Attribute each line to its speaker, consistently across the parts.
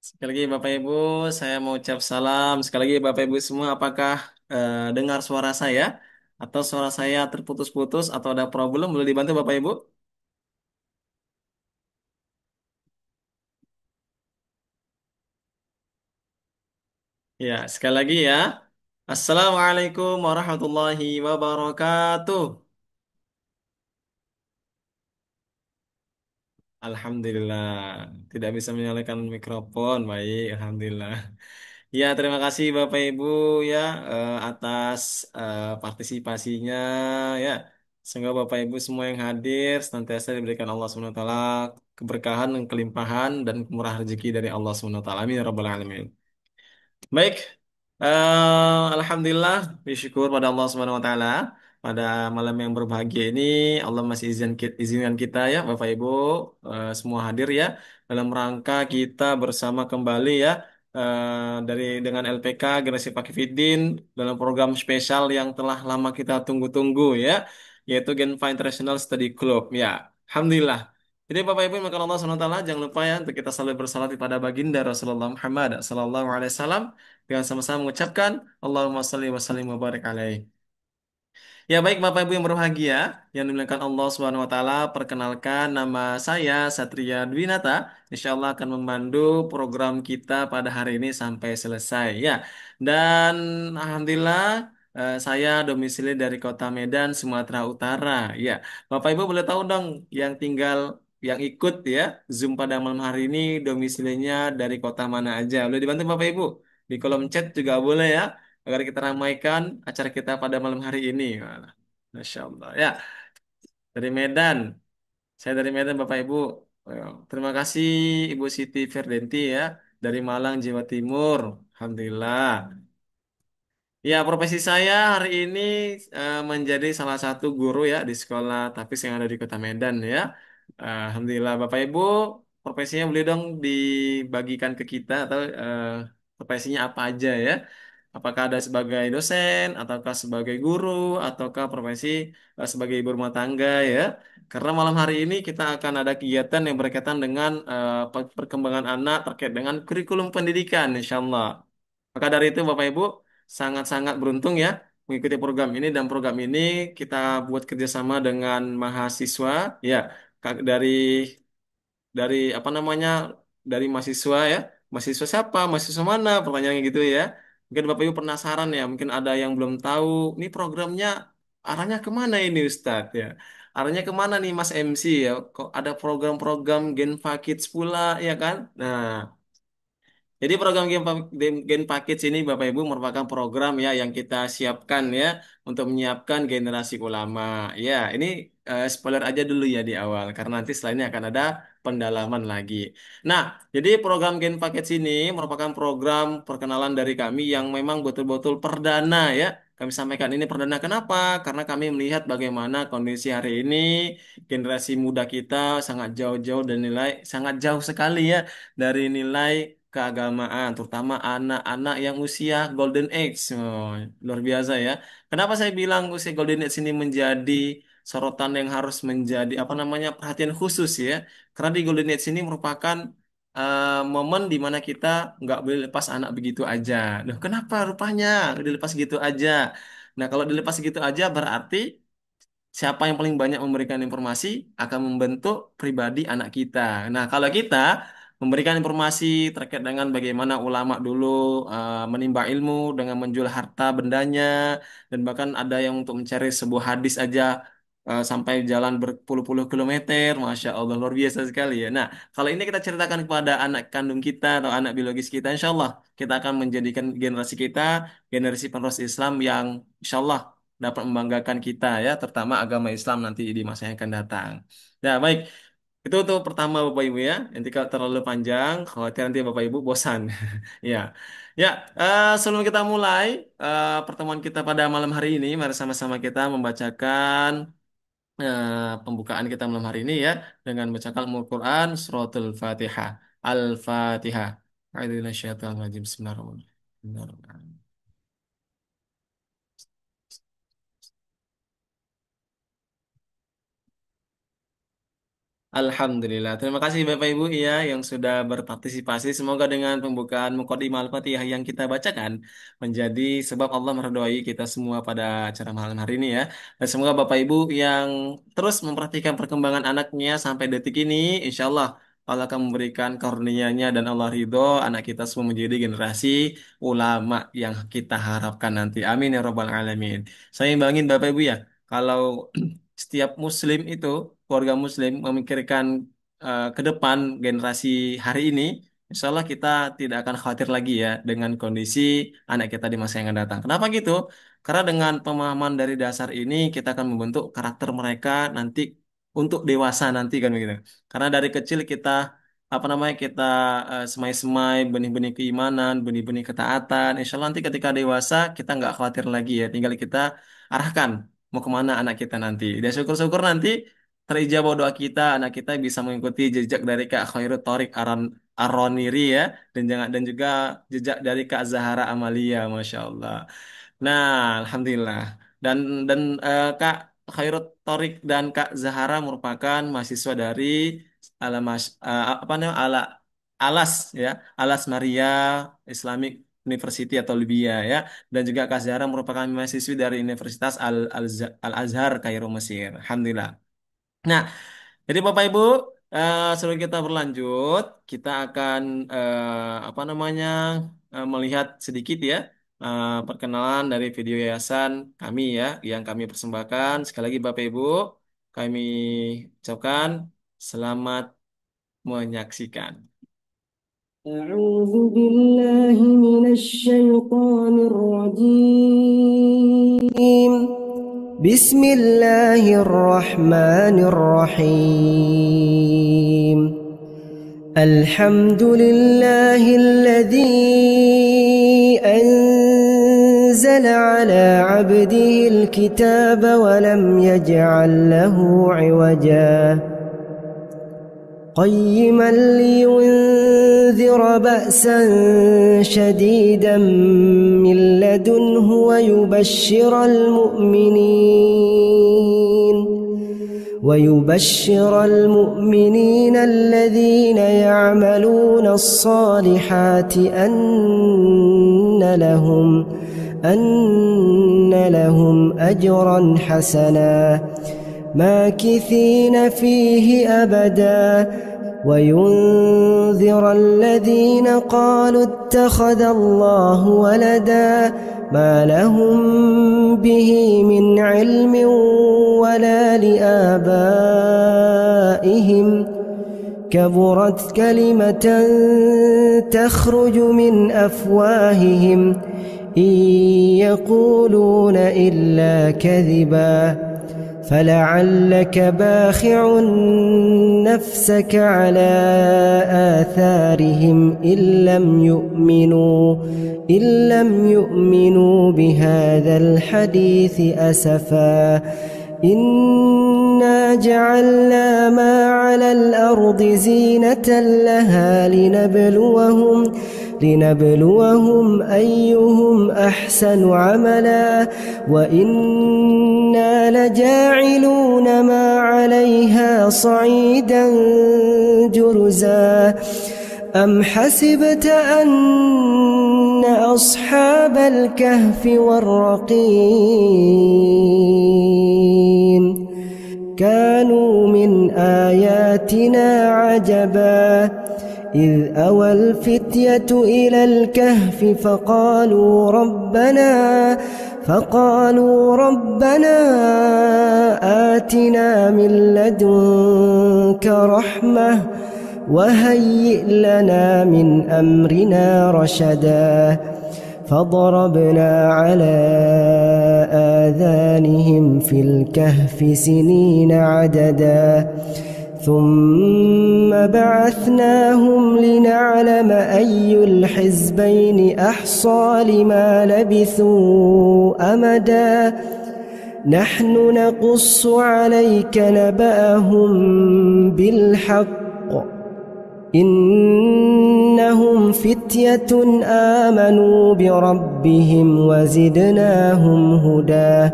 Speaker 1: Sekali lagi Bapak Ibu, saya mau ucap salam. Sekali lagi Bapak Ibu semua, apakah dengar suara saya? Atau suara saya terputus-putus atau ada problem? Boleh dibantu Bapak Ibu? Ya, sekali lagi ya. Assalamualaikum warahmatullahi wabarakatuh. Alhamdulillah, tidak bisa menyalakan mikrofon. Baik, Alhamdulillah. Ya, terima kasih Bapak Ibu ya atas partisipasinya ya. Semoga Bapak Ibu semua yang hadir senantiasa diberikan Allah SWT keberkahan dan kelimpahan dan kemurahan rezeki dari Allah SWT. Amin ya rabbal alamin. Baik, Alhamdulillah, bersyukur pada Allah Subhanahu Wa Taala pada malam yang berbahagia ini Allah masih izinkan kita ya Bapak Ibu semua hadir ya dalam rangka kita bersama kembali ya dari dengan LPK Generasi Pakividin dalam program spesial yang telah lama kita tunggu-tunggu ya yaitu Genfa International Study Club ya. Alhamdulillah. Jadi Bapak Ibu yang Allah Subhanahu Wa Taala jangan lupa ya untuk kita selalu bersalat kepada baginda Rasulullah Muhammad sallallahu alaihi wasallam dengan sama-sama mengucapkan Allahumma salli wa sallim wa barik alaih. Ya baik Bapak Ibu yang berbahagia, yang dimuliakan Allah Subhanahu wa taala, perkenalkan nama saya Satria Dwinata. Insya Allah akan memandu program kita pada hari ini sampai selesai ya. Dan alhamdulillah saya domisili dari Kota Medan, Sumatera Utara. Ya, Bapak Ibu boleh tahu dong yang ikut ya Zoom pada malam hari ini domisilinya dari kota mana aja. Boleh dibantu Bapak Ibu? Di kolom chat juga boleh ya agar kita ramaikan acara kita pada malam hari ini. Walah, Masya Allah. Ya, dari Medan. Saya dari Medan, Bapak Ibu. Terima kasih Ibu Siti Ferdenti ya, dari Malang, Jawa Timur. Alhamdulillah. Ya, profesi saya hari ini menjadi salah satu guru ya di sekolah tapi yang ada di Kota Medan ya. Alhamdulillah Bapak Ibu, profesinya boleh dong dibagikan ke kita atau profesinya apa aja ya? Apakah ada sebagai dosen, ataukah sebagai guru, ataukah profesi sebagai ibu rumah tangga ya? Karena malam hari ini kita akan ada kegiatan yang berkaitan dengan perkembangan anak terkait dengan kurikulum pendidikan, insya Allah. Maka dari itu Bapak Ibu sangat-sangat beruntung ya mengikuti program ini dan program ini kita buat kerjasama dengan mahasiswa ya dari apa namanya dari mahasiswa ya mahasiswa siapa mahasiswa mana pertanyaannya gitu ya mungkin Bapak Ibu penasaran ya mungkin ada yang belum tahu ini programnya arahnya kemana ini Ustadz ya arahnya kemana nih Mas MC ya kok ada program-program Genfa Kids pula ya kan nah jadi program Game Package ini Bapak Ibu merupakan program ya yang kita siapkan ya untuk menyiapkan generasi ulama. Ya, ini spoiler aja dulu ya di awal karena nanti setelah ini akan ada pendalaman lagi. Nah, jadi program Game Package ini merupakan program perkenalan dari kami yang memang betul-betul perdana ya. Kami sampaikan ini perdana kenapa? Karena kami melihat bagaimana kondisi hari ini generasi muda kita sangat jauh-jauh dan nilai sangat jauh sekali ya dari nilai keagamaan, terutama anak-anak yang usia golden age. Oh, luar biasa ya. Kenapa saya bilang usia golden age ini menjadi sorotan yang harus menjadi apa namanya perhatian khusus ya? Karena di golden age ini merupakan momen di mana kita nggak boleh lepas anak begitu aja. Loh, kenapa rupanya dilepas gitu aja? Nah, kalau dilepas gitu aja berarti siapa yang paling banyak memberikan informasi akan membentuk pribadi anak kita. Nah, kalau kita memberikan informasi terkait dengan bagaimana ulama dulu menimba ilmu dengan menjual harta bendanya dan bahkan ada yang untuk mencari sebuah hadis aja sampai jalan berpuluh-puluh kilometer, masya Allah luar biasa sekali ya. Nah, kalau ini kita ceritakan kepada anak kandung kita atau anak biologis kita, insya Allah kita akan menjadikan generasi kita generasi penerus Islam yang insya Allah dapat membanggakan kita ya, terutama agama Islam nanti di masa yang akan datang. Nah, baik. Itu untuk pertama Bapak Ibu ya. Nanti kalau terlalu panjang, khawatir nanti Bapak Ibu bosan. Ya. Ya, sebelum kita mulai pertemuan kita pada malam hari ini, mari sama-sama kita membacakan pembukaan kita malam hari ini ya dengan membacakan Al-Qur'an suratul Fatihah. Al-Fatihah. A'udzubillahi Bismillahirrahmanirrahim. Alhamdulillah. Terima kasih Bapak Ibu ya yang sudah berpartisipasi. Semoga dengan pembukaan Muqaddimah Al-Fatihah yang kita bacakan menjadi sebab Allah meridhai kita semua pada acara malam hari ini ya. Dan semoga Bapak Ibu yang terus memperhatikan perkembangan anaknya sampai detik ini, insya Allah Allah akan memberikan karunia-Nya dan Allah ridho anak kita semua menjadi generasi ulama yang kita harapkan nanti. Amin ya Rabbal Alamin. Saya imbangin Bapak Ibu ya, kalau setiap muslim itu, keluarga muslim memikirkan ke depan generasi hari ini, insya Allah kita tidak akan khawatir lagi ya dengan kondisi anak kita di masa yang akan datang. Kenapa gitu? Karena dengan pemahaman dari dasar ini kita akan membentuk karakter mereka nanti untuk dewasa nanti kan begitu. Karena dari kecil kita apa namanya kita semai-semai benih-benih keimanan, benih-benih ketaatan. Insya Allah nanti ketika dewasa kita nggak khawatir lagi ya. Tinggal kita arahkan mau kemana anak kita nanti. Dan syukur-syukur nanti terijabah doa kita, anak kita bisa mengikuti jejak dari Kak Khairut Thorik Aroniri ya, dan juga jejak dari Kak Zahara Amalia, masya Allah. Nah, alhamdulillah. Dan Kak Khairut Thorik dan Kak Zahara merupakan mahasiswa dari apa namanya Alas ya, Alas Maria Islamic University atau Libya ya, dan juga Kak Zahra merupakan mahasiswi dari Universitas Al Azhar Kairo Mesir. Alhamdulillah. Nah, jadi Bapak Ibu, sebelum kita berlanjut, kita akan apa namanya melihat sedikit ya perkenalan dari video yayasan kami ya yang kami persembahkan. Sekali lagi Bapak Ibu, kami ucapkan selamat menyaksikan.
Speaker 2: أعوذ بالله من الشيطان الرجيم بسم الله الرحمن الرحيم الحمد لله الذي أنزل على عبده الكتاب ولم يجعل له عوجا قيما لينذر بأسا شديدا من لدنه ويبشر المؤمنين الذين يعملون الصالحات أن لهم أجرا حسنا ماكثين فيه أبدا وينذر الذين قالوا اتخذ الله ولدا ما لهم به من علم ولا لآبائهم كبرت كلمة تخرج من أفواههم إن يقولون إلا كذبا فلعلك باخع نفسك على آثارهم إن لم يؤمنوا بهذا الحديث أسفا إنا جعلنا ما على الأرض زينة لها لنبلوهم أيهم أحسن عملا وإنا لجاعلون ما عليها صعيدا جرزا أم حسبت أن أصحاب الكهف والرقيم كانوا من آياتنا عجبا إذ أوى الفتية إلى الكهف فقالوا ربنا آتنا من لدنك رحمة وهيئ لنا من أمرنا رشدا فضربنا على آذانهم في الكهف سنين عددا ثم بعثناهم لنعلم أي الحزبين أحصى لما لبثوا أمدا نحن نقص عليك نبأهم بالحق إنهم فتية آمنوا بربهم وزدناهم هدى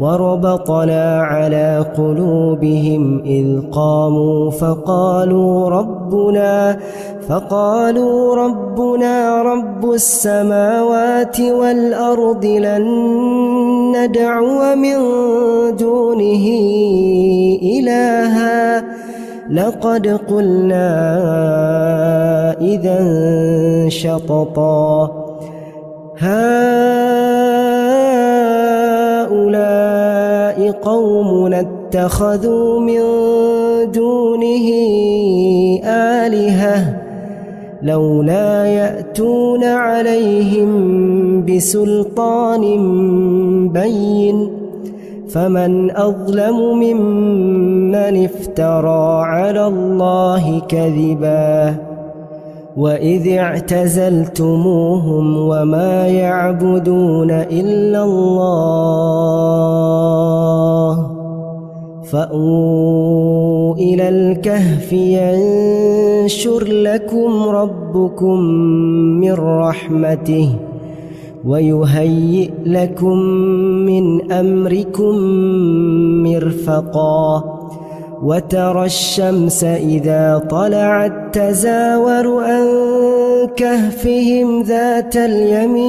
Speaker 2: وربطنا على قلوبهم إذ قاموا فقالوا ربنا رب السماوات والأرض لن ندعو من دونه إلها لقد قلنا إذا شططا هؤلاء قوم اتخذوا من دونه آلهة لولا يأتون عليهم بسلطان بين فمن أظلم ممن افترى على الله كذبا وإذ اعتزلتموهم وما يعبدون إلا الله فأووا إلى الكهف ينشر لكم ربكم من رحمته ويهيئ لكم من أمركم مرفقا وترى الشمس إذا طلعت تزاور عن كهفهم ذات اليمين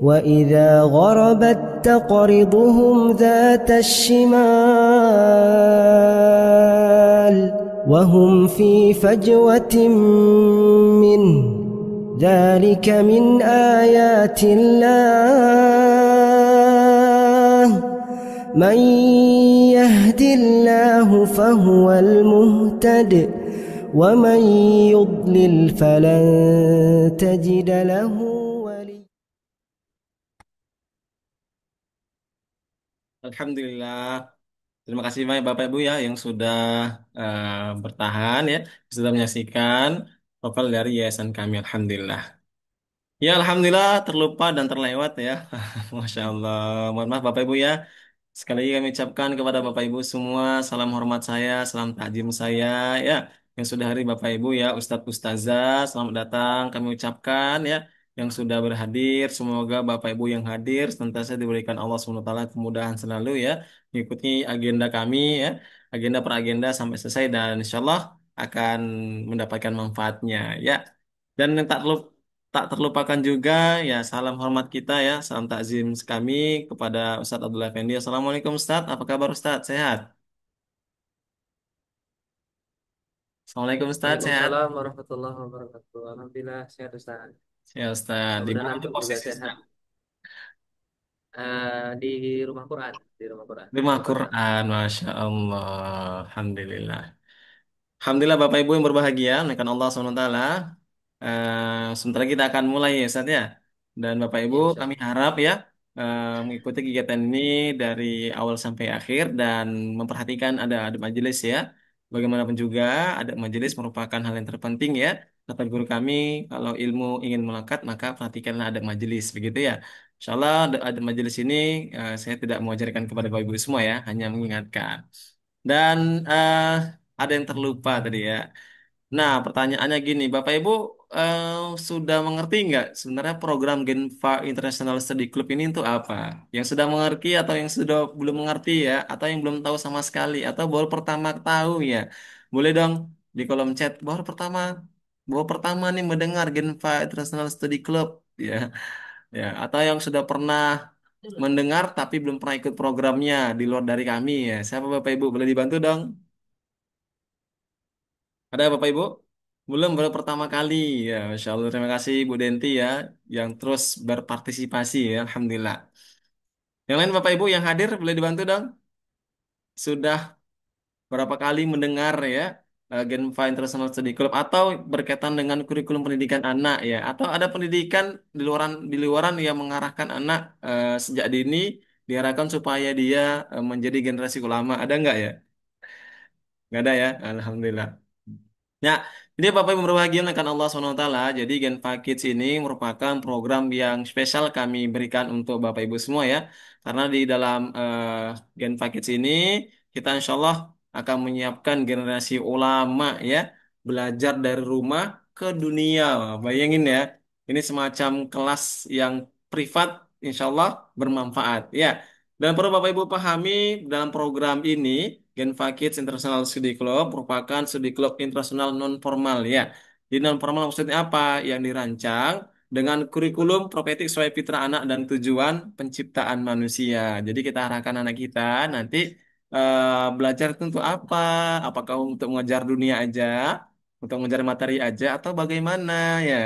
Speaker 2: وإذا غربت تقرضهم ذات الشمال وهم في فجوة منه ذلك من آيات الله من يهد الله فهو المهتد ومن يضلل فلن تجد له وليا.
Speaker 1: Alhamdulillah. Terima kasih banyak Bapak Ibu ya yang sudah bertahan ya, sudah menyaksikan profil dari yayasan kami. Alhamdulillah. Ya, Alhamdulillah terlupa dan terlewat ya. Masya Allah. Mohon maaf Bapak Ibu ya. Sekali lagi kami ucapkan kepada Bapak Ibu semua salam hormat saya, salam takjim saya ya. Yang sudah hari Bapak Ibu ya, Ustadz Ustazah, selamat datang kami ucapkan ya. Yang sudah berhadir, semoga Bapak Ibu yang hadir senantiasa diberikan Allah SWT kemudahan selalu ya. Mengikuti agenda kami ya, agenda per agenda sampai selesai dan insya Allah akan mendapatkan manfaatnya ya. Dan yang tak terlupakan juga ya salam hormat kita ya, salam takzim kami kepada Ustadz Abdullah Effendi. Assalamualaikum Ustadz, apa kabar Ustadz? Sehat? Assalamualaikum Ustadz, sehat?
Speaker 3: Waalaikumsalam warahmatullahi wabarakatuh. Alhamdulillah sehat Ustaz.
Speaker 1: Ya Ustadz, di
Speaker 3: Mudah-mudahan
Speaker 1: mana itu
Speaker 3: antum juga
Speaker 1: posisi
Speaker 3: sehat.
Speaker 1: Ustadz?
Speaker 3: Di rumah Quran, di rumah Quran,
Speaker 1: Di Rumah
Speaker 3: tepatnya.
Speaker 1: Quran, Masya Allah. Alhamdulillah. Alhamdulillah Bapak Ibu yang berbahagia, menaikkan Allah SWT. Sebentar lagi kita akan mulai ya Ustaz ya. Dan Bapak Ibu
Speaker 3: Ya, insya
Speaker 1: kami
Speaker 3: Allah.
Speaker 1: harap ya mengikuti kegiatan ini dari awal sampai akhir dan memperhatikan ada majelis ya. Bagaimanapun juga ada majelis merupakan hal yang terpenting ya. Kata guru kami kalau ilmu ingin melekat maka perhatikanlah ada majelis begitu ya. Insya Allah ada majelis ini saya tidak mengajarkan kepada Bapak Ibu semua ya, hanya mengingatkan. Dan ada yang terlupa tadi ya. Nah, pertanyaannya gini, Bapak Ibu eh, sudah mengerti nggak sebenarnya program Genfa International Study Club ini untuk apa? Yang sudah mengerti atau yang sudah belum mengerti ya, atau yang belum tahu sama sekali, atau baru pertama tahu ya? Boleh dong di kolom chat baru pertama nih mendengar Genfa International Study Club ya, ya, atau yang sudah pernah mendengar tapi belum pernah ikut programnya di luar dari kami ya. Siapa Bapak Ibu boleh dibantu dong? Ada Bapak Ibu? Belum, baru pertama kali. Ya, Masya Allah. Terima kasih Bu Denti ya, yang terus berpartisipasi ya. Alhamdulillah. Yang lain Bapak Ibu yang hadir, boleh dibantu dong? Sudah berapa kali mendengar ya, Genfa International Study Club atau berkaitan dengan kurikulum pendidikan anak ya, atau ada pendidikan di luaran yang mengarahkan anak sejak dini, diarahkan supaya dia menjadi generasi ulama. Ada nggak ya? Nggak ada ya? Alhamdulillah. Ya, jadi Bapak Ibu berbahagia akan Allah SWT. Jadi Genpa Kids ini merupakan program yang spesial kami berikan untuk Bapak Ibu semua ya. Karena di dalam Genpa Kids ini kita insya Allah akan menyiapkan generasi ulama ya, belajar dari rumah ke dunia. Bayangin ya, ini semacam kelas yang privat, insya Allah bermanfaat ya. Dan perlu Bapak Ibu pahami, dalam program ini Genfa Kids International Study Club merupakan studi klub internasional non formal ya. Di non formal maksudnya apa? Yang dirancang dengan kurikulum propetik sesuai fitrah anak dan tujuan penciptaan manusia. Jadi kita arahkan anak kita nanti belajar itu untuk apa? Apakah untuk mengejar dunia aja, untuk mengejar materi aja, atau bagaimana ya?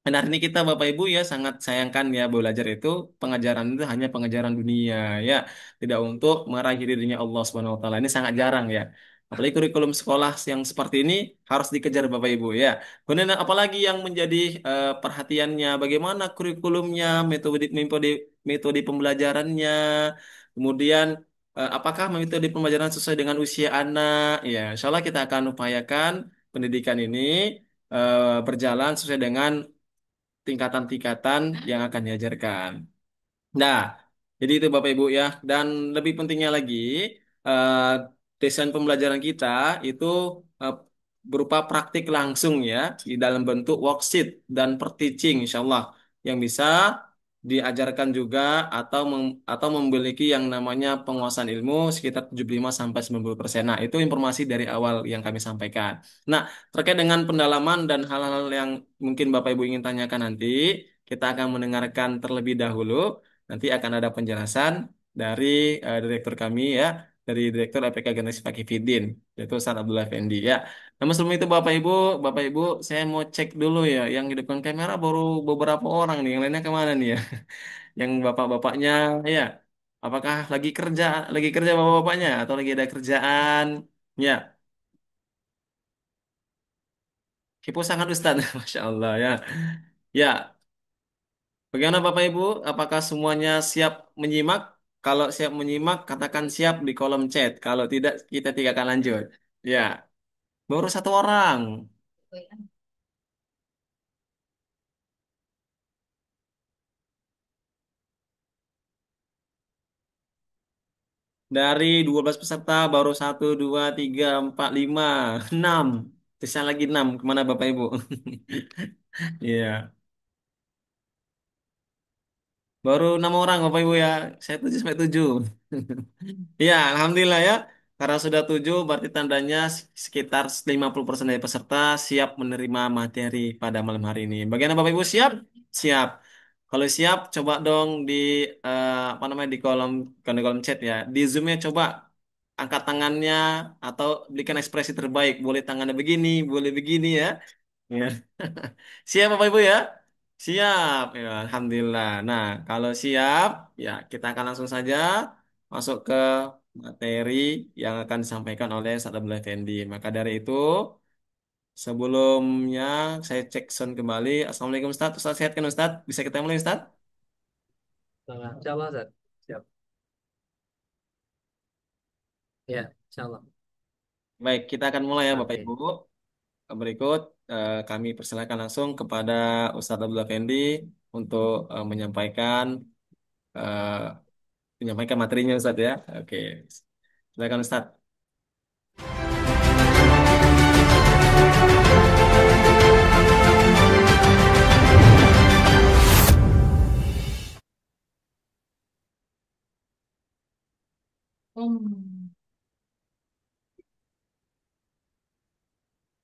Speaker 1: Dan hari ini kita Bapak Ibu ya sangat sayangkan ya belajar itu pengajaran itu hanya pengajaran dunia ya, tidak untuk meraih dirinya Allah Subhanahu wa taala. Ini sangat jarang ya. Apalagi kurikulum sekolah yang seperti ini harus dikejar Bapak Ibu ya. Kemudian apalagi yang menjadi perhatiannya bagaimana kurikulumnya, metode pembelajarannya, kemudian apakah metode pembelajaran sesuai dengan usia anak? Ya, insya Allah kita akan upayakan pendidikan ini berjalan sesuai dengan tingkatan-tingkatan yang akan diajarkan. Nah, jadi itu Bapak Ibu ya. Dan lebih pentingnya lagi, eh, desain pembelajaran kita itu eh, berupa praktik langsung ya, di dalam bentuk worksheet dan per teaching, insya Allah, yang bisa diajarkan juga atau memiliki yang namanya penguasaan ilmu sekitar 75 sampai 90%. Nah, itu informasi dari awal yang kami sampaikan. Nah, terkait dengan pendalaman dan hal-hal yang mungkin Bapak Ibu ingin tanyakan nanti, kita akan mendengarkan terlebih dahulu. Nanti akan ada penjelasan dari direktur kami ya, dari Direktur APK Generasi Fakihvidin, yaitu Ustaz Abdullah Effendi ya. Namun sebelum itu Bapak Ibu, saya mau cek dulu ya, yang di depan kamera baru beberapa orang nih, yang lainnya kemana nih ya? Yang bapak-bapaknya ya, apakah lagi kerja bapak-bapaknya atau lagi ada kerjaan? Ya, kepo sangat Ustaz, Masya Allah ya. Ya, bagaimana Bapak Ibu? Apakah semuanya siap menyimak? Kalau siap menyimak, katakan siap di kolom chat. Kalau tidak, kita tidak akan lanjut. Ya, baru satu orang. Dari 12 peserta, baru satu, dua, tiga, empat, lima, enam. Sisa lagi enam. Kemana Bapak Ibu? Iya. Baru enam orang Bapak Ibu ya. Saya tujuh sampai tujuh. Iya, alhamdulillah ya. Karena sudah tujuh, berarti tandanya sekitar 50% dari peserta siap menerima materi pada malam hari ini. Bagaimana Bapak Ibu siap? Siap. Kalau siap, coba dong di apa namanya di kolom chat ya. Di Zoom-nya coba angkat tangannya atau berikan ekspresi terbaik. Boleh tangannya begini, boleh begini ya. Ya. Siap Bapak Ibu ya? Siap. Ya, alhamdulillah. Nah, kalau siap, ya kita akan langsung saja masuk ke materi yang akan disampaikan oleh Ustaz Abdullah Effendi. Maka dari itu, sebelumnya saya cek sound kembali. Assalamualaikum Ustaz. Ustaz sehat kan Ustaz? Bisa kita mulai Ustaz?
Speaker 3: Nah, insya Allah, Ustaz. Siap. Ya, insya Allah.
Speaker 1: Baik, kita akan mulai ya Bapak
Speaker 3: Oke.
Speaker 1: Ibu. Berikut kami persilakan langsung kepada Ustaz Abdullah Effendi untuk eh, menyampaikan materinya Ustaz ya. Oke. Silakan Ustaz.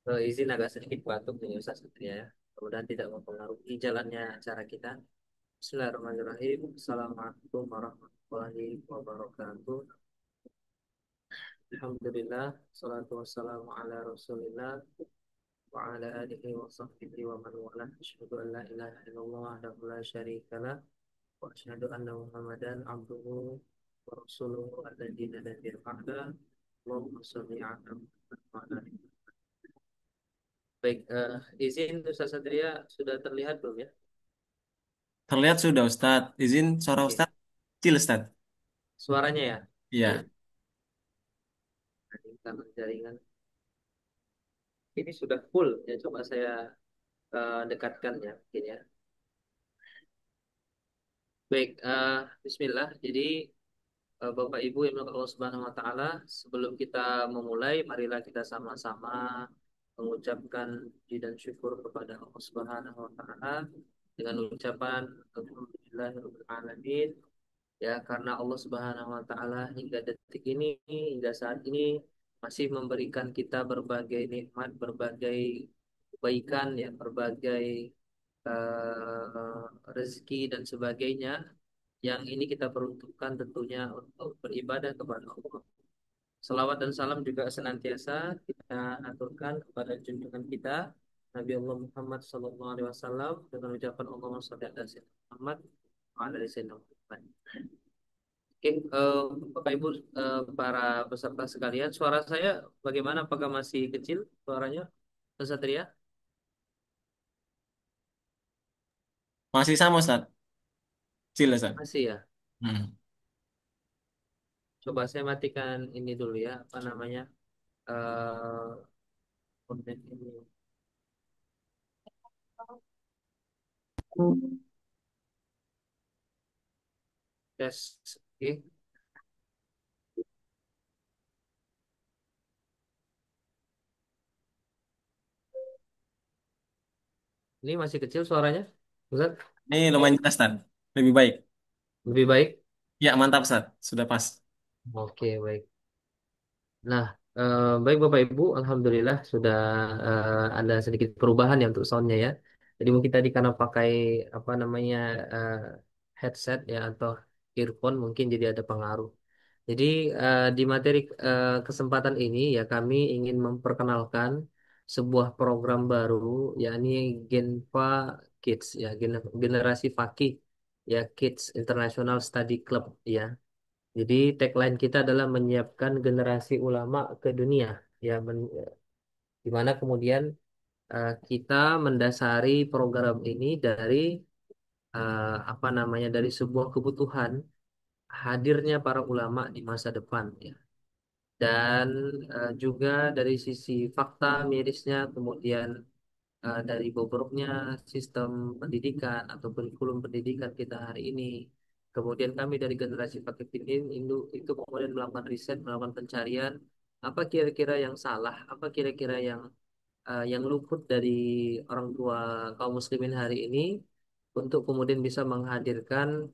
Speaker 3: Izin agak sedikit batuk nih Ustaz Satria ya. Mudah tidak mempengaruhi jalannya acara kita. Bismillahirrahmanirrahim. Assalamualaikum warahmatullahi wabarakatuh. Alhamdulillah. Salatu wassalamu ala rasulillah. Wa ala alihi wa sahbihi wa man wala. Asyhadu an la ilaha illallah wahdahu la syarika lah. Wa asyhadu anna Muhammadan abduhu wa rasuluhu alladzi la nabiyya ba'da. Allahumma shalli ala Muhammad wa ala alihi. Baik, izin Ustaz Satria sudah terlihat belum ya?
Speaker 1: Terlihat sudah Ustadz. Izin suara
Speaker 3: Oke,
Speaker 1: Ustadz. Kecil Ustadz.
Speaker 3: suaranya ya. Oke,
Speaker 1: Iya.
Speaker 3: nanti karena jaringan ini sudah full ya. Coba saya dekatkan ya, mungkin ya. Baik, Bismillah. Jadi Bapak Ibu yang dirahmati Allah Subhanahu wa taala, sebelum kita memulai, marilah kita sama-sama mengucapkan puji dan syukur kepada Allah Subhanahu wa taala dengan ucapan Alhamdulillahirabbil alamin, ya, karena Allah Subhanahu wa taala hingga detik ini, hingga saat ini masih memberikan kita berbagai nikmat, berbagai kebaikan, ya, berbagai rezeki dan sebagainya, yang ini kita peruntukkan tentunya untuk beribadah kepada Allah. Salawat dan salam juga senantiasa kita aturkan kepada junjungan kita Nabi Allah Muhammad Sallallahu Alaihi Wasallam dengan ucapan Allahumma sholli ala sayyidina Muhammad wa ala ali sayyidina Muhammad. Oke, Bapak Ibu, para peserta sekalian, suara saya bagaimana? Apakah masih kecil suaranya, Ustaz Satria?
Speaker 1: Masih sama Ustaz. Cil Ustaz.
Speaker 3: Masih ya.
Speaker 1: Hmm.
Speaker 3: Coba saya matikan ini dulu ya, apa namanya? eh konten ini. Tes. Oke. Ini masih kecil suaranya, Ustaz?
Speaker 1: Ini lumayan jelas Ustaz. Lebih baik.
Speaker 3: Lebih baik?
Speaker 1: Ya, mantap Ustaz. Sudah pas.
Speaker 3: Oke, baik. Nah, baik Bapak Ibu, Alhamdulillah sudah ada sedikit perubahan ya untuk soundnya ya. Jadi mungkin tadi karena pakai apa namanya eh, headset ya atau earphone mungkin jadi ada pengaruh. Jadi di materi kesempatan ini ya kami ingin memperkenalkan sebuah program baru, yakni Genfa Kids ya, generasi Fakih ya, Kids International Study Club ya. Jadi tagline kita adalah menyiapkan generasi ulama ke dunia ya, di mana kemudian kita mendasari program ini dari apa namanya, dari sebuah kebutuhan hadirnya para ulama di masa depan ya. Dan juga dari sisi fakta mirisnya, kemudian dari bobroknya sistem pendidikan atau kurikulum pendidikan kita hari ini. Kemudian kami dari generasi paket itu kemudian melakukan riset, melakukan pencarian apa kira-kira yang salah, apa kira-kira yang luput dari orang tua kaum muslimin hari ini untuk kemudian bisa menghadirkan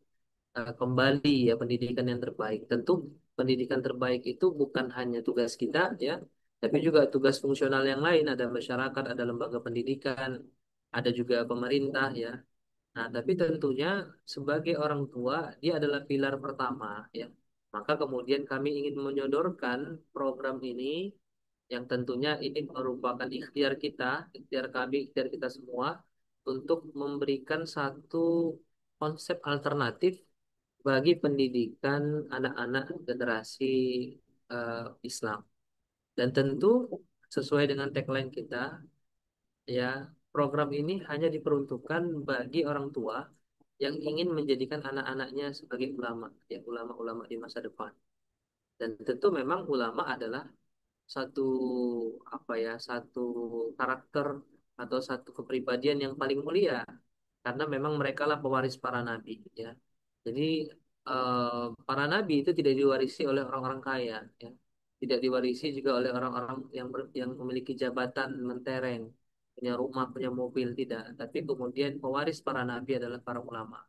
Speaker 3: kembali ya pendidikan yang terbaik. Tentu pendidikan terbaik itu bukan hanya tugas kita ya, tapi juga tugas fungsional yang lain. Ada masyarakat, ada lembaga pendidikan, ada juga pemerintah ya. Nah, tapi tentunya sebagai orang tua dia adalah pilar pertama ya. Maka kemudian kami ingin menyodorkan program ini yang tentunya ini merupakan ikhtiar kita, ikhtiar kami, ikhtiar kita semua untuk memberikan satu konsep alternatif bagi pendidikan anak-anak generasi Islam. Dan tentu sesuai dengan tagline kita, ya, program ini hanya diperuntukkan bagi orang tua yang ingin menjadikan anak-anaknya sebagai ulama, ya, ulama-ulama di masa depan. Dan tentu memang ulama adalah satu apa ya, satu karakter atau satu kepribadian yang paling mulia karena memang mereka lah pewaris para nabi ya. Jadi para nabi itu tidak diwarisi oleh orang-orang kaya ya. Tidak diwarisi juga oleh orang-orang yang memiliki jabatan mentereng, punya rumah, punya mobil, tidak. Tapi kemudian pewaris para nabi adalah para ulama.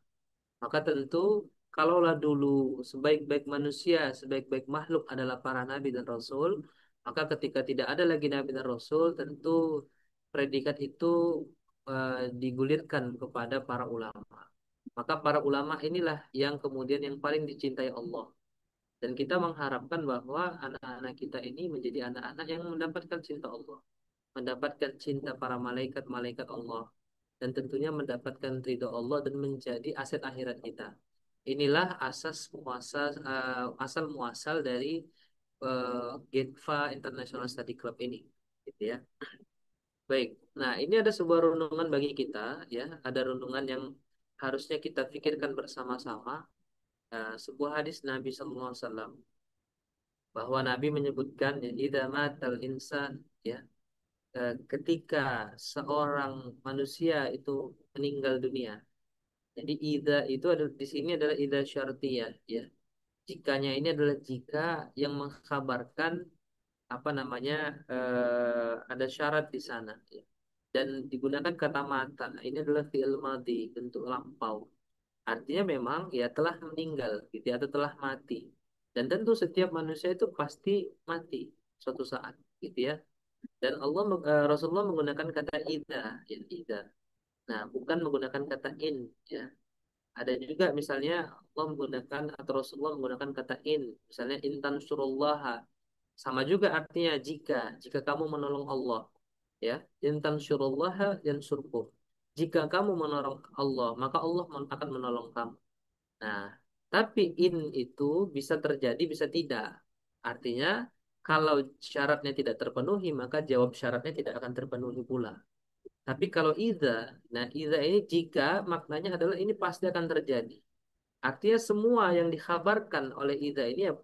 Speaker 3: Maka tentu kalaulah dulu sebaik-baik manusia, sebaik-baik makhluk adalah para nabi dan rasul, maka ketika tidak ada lagi nabi dan rasul, tentu predikat itu digulirkan kepada para ulama. Maka para ulama inilah yang kemudian yang paling dicintai Allah. Dan kita mengharapkan bahwa anak-anak kita ini menjadi anak-anak yang mendapatkan cinta Allah, mendapatkan cinta para malaikat-malaikat Allah, dan tentunya mendapatkan ridho Allah dan menjadi aset akhirat kita. Inilah asal muasal dari Genfa International Study Club ini, gitu ya. Baik. Nah, ini ada sebuah renungan bagi kita, ya. Ada renungan yang harusnya kita pikirkan bersama-sama. Sebuah hadis Nabi SAW bahwa Nabi menyebutkan ya, idza matal insan, ya, ketika seorang manusia itu meninggal dunia. Jadi ida itu ada di sini adalah ida syartiyah ya. Jikanya ini adalah jika yang mengkhabarkan apa namanya ada syarat di sana ya. Dan digunakan kata mata. Ini adalah fi'il madhi, bentuk lampau. Artinya memang ya telah meninggal gitu ya, atau telah mati. Dan tentu setiap manusia itu pasti mati suatu saat gitu ya. Dan Rasulullah menggunakan kata ida, ya ida. Nah, bukan menggunakan kata in ya. Ada juga misalnya Allah menggunakan atau Rasulullah menggunakan kata in, misalnya intan surullaha. Sama juga artinya jika kamu menolong Allah, ya. Intan surullaha dan surku. Jika kamu menolong Allah, maka Allah akan menolong kamu. Nah, tapi in itu bisa terjadi, bisa tidak. Artinya, kalau syaratnya tidak terpenuhi, maka jawab syaratnya tidak akan terpenuhi pula. Tapi kalau nah idza ini jika maknanya adalah ini pasti akan terjadi. Artinya semua yang dikhabarkan oleh idza ini ya,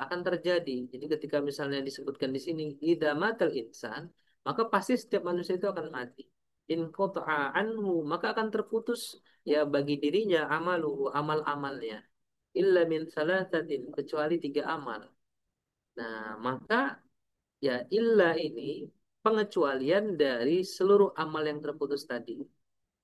Speaker 3: akan terjadi. Jadi ketika misalnya disebutkan di sini idza matal insan, maka pasti setiap manusia itu akan mati. In qata'a anhu, maka akan terputus ya bagi dirinya amaluhu, amal-amalnya. Illa min salasatin, kecuali tiga amal. Nah, maka ya illa ini pengecualian dari seluruh amal yang terputus tadi.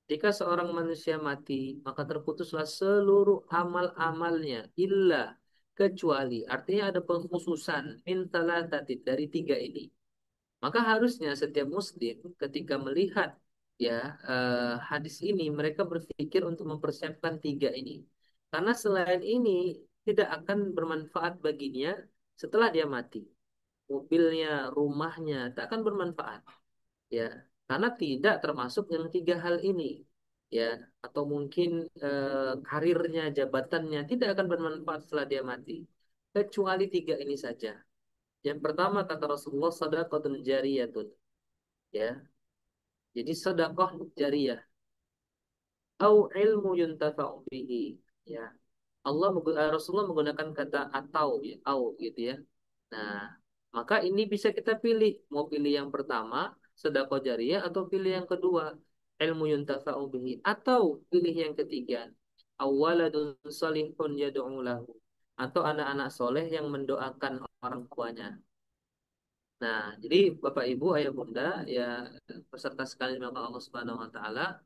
Speaker 3: Jika seorang manusia mati, maka terputuslah seluruh amal-amalnya. Illa, kecuali. Artinya ada pengkhususan. Min thalathatin, dari tiga ini. Maka harusnya setiap muslim ketika melihat ya hadis ini, mereka berpikir untuk mempersiapkan tiga ini. Karena selain ini, tidak akan bermanfaat baginya setelah dia mati. Mobilnya, rumahnya, tak akan bermanfaat ya karena tidak termasuk yang tiga hal ini ya atau mungkin karirnya jabatannya tidak akan bermanfaat setelah dia mati kecuali tiga ini saja yang pertama kata Rasulullah sadaqatun jariyatun ya jadi sedekah jariyah au ilmu yuntafa'u bihi ya Rasulullah menggunakan kata atau ya au gitu ya. Nah, maka ini bisa kita pilih mau pilih yang pertama sedekah jariyah atau pilih yang kedua ilmu yuntafa'u bihi atau pilih yang ketiga awaladun salihun yad'u lahu atau anak-anak soleh yang mendoakan orang tuanya. Nah, jadi Bapak Ibu, Ayah Bunda, ya peserta sekalian maka Allah Subhanahu wa taala,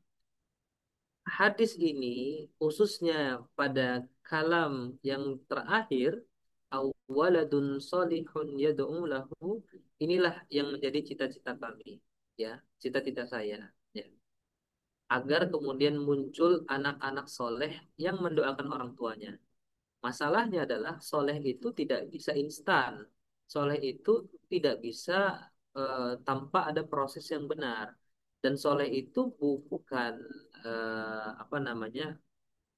Speaker 3: hadis ini khususnya pada kalam yang terakhir awaladun solihun yad'u lahu inilah yang menjadi cita-cita kami ya cita-cita saya ya agar kemudian muncul anak-anak soleh yang mendoakan orang tuanya. Masalahnya adalah soleh itu tidak bisa instan. Soleh itu tidak bisa tanpa ada proses yang benar. Dan soleh itu bukan apa namanya,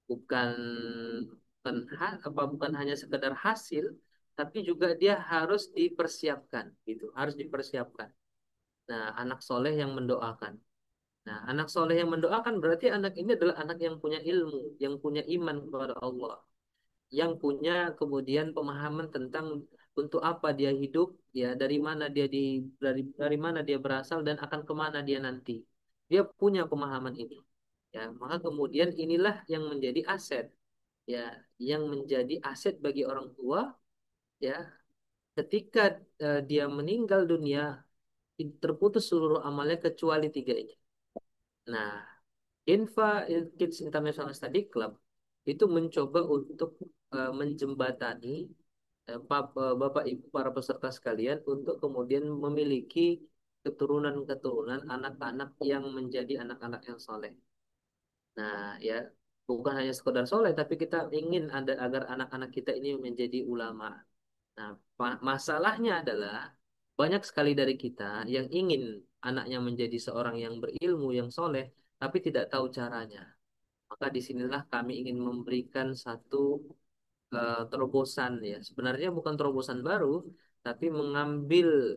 Speaker 3: bukan bukan hanya sekedar hasil, tapi juga dia harus dipersiapkan, gitu. Harus dipersiapkan. Nah, anak soleh yang mendoakan. Nah, anak soleh yang mendoakan berarti anak ini adalah anak yang punya ilmu, yang punya iman kepada Allah yang punya kemudian pemahaman tentang untuk apa dia hidup, ya dari mana dia berasal dan akan kemana dia nanti. Dia punya pemahaman ini. Ya, maka kemudian inilah yang menjadi aset, ya, yang menjadi aset bagi orang tua, ya, ketika dia meninggal dunia terputus seluruh amalnya kecuali tiga ini. Nah, Infa Kids International Study Club itu mencoba untuk menjembatani Bapak Ibu para peserta sekalian untuk kemudian memiliki keturunan-keturunan anak-anak yang menjadi anak-anak yang soleh. Nah, ya bukan hanya sekedar soleh, tapi kita ingin ada agar anak-anak kita ini menjadi ulama. Nah, masalahnya adalah banyak sekali dari kita yang ingin anaknya menjadi seorang yang berilmu, yang soleh, tapi tidak tahu caranya. Maka disinilah kami ingin memberikan satu terobosan ya. Sebenarnya bukan terobosan baru, tapi mengambil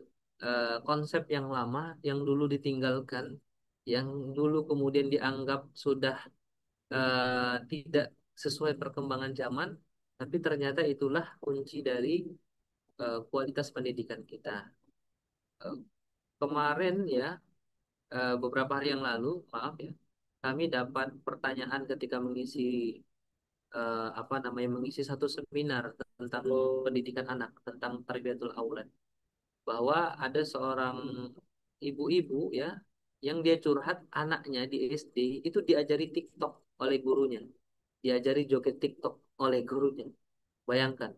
Speaker 3: konsep yang lama yang dulu ditinggalkan, yang dulu kemudian dianggap sudah tidak sesuai perkembangan zaman, tapi ternyata itulah kunci dari kualitas pendidikan kita. Eh, Kemarin ya, beberapa hari yang lalu, maaf ya, kami dapat pertanyaan ketika mengisi apa namanya mengisi satu seminar tentang pendidikan anak, tentang tarbiyatul aulad, bahwa ada seorang ibu-ibu ya yang dia curhat anaknya di SD itu diajari TikTok oleh gurunya, diajari joget TikTok oleh gurunya. Bayangkan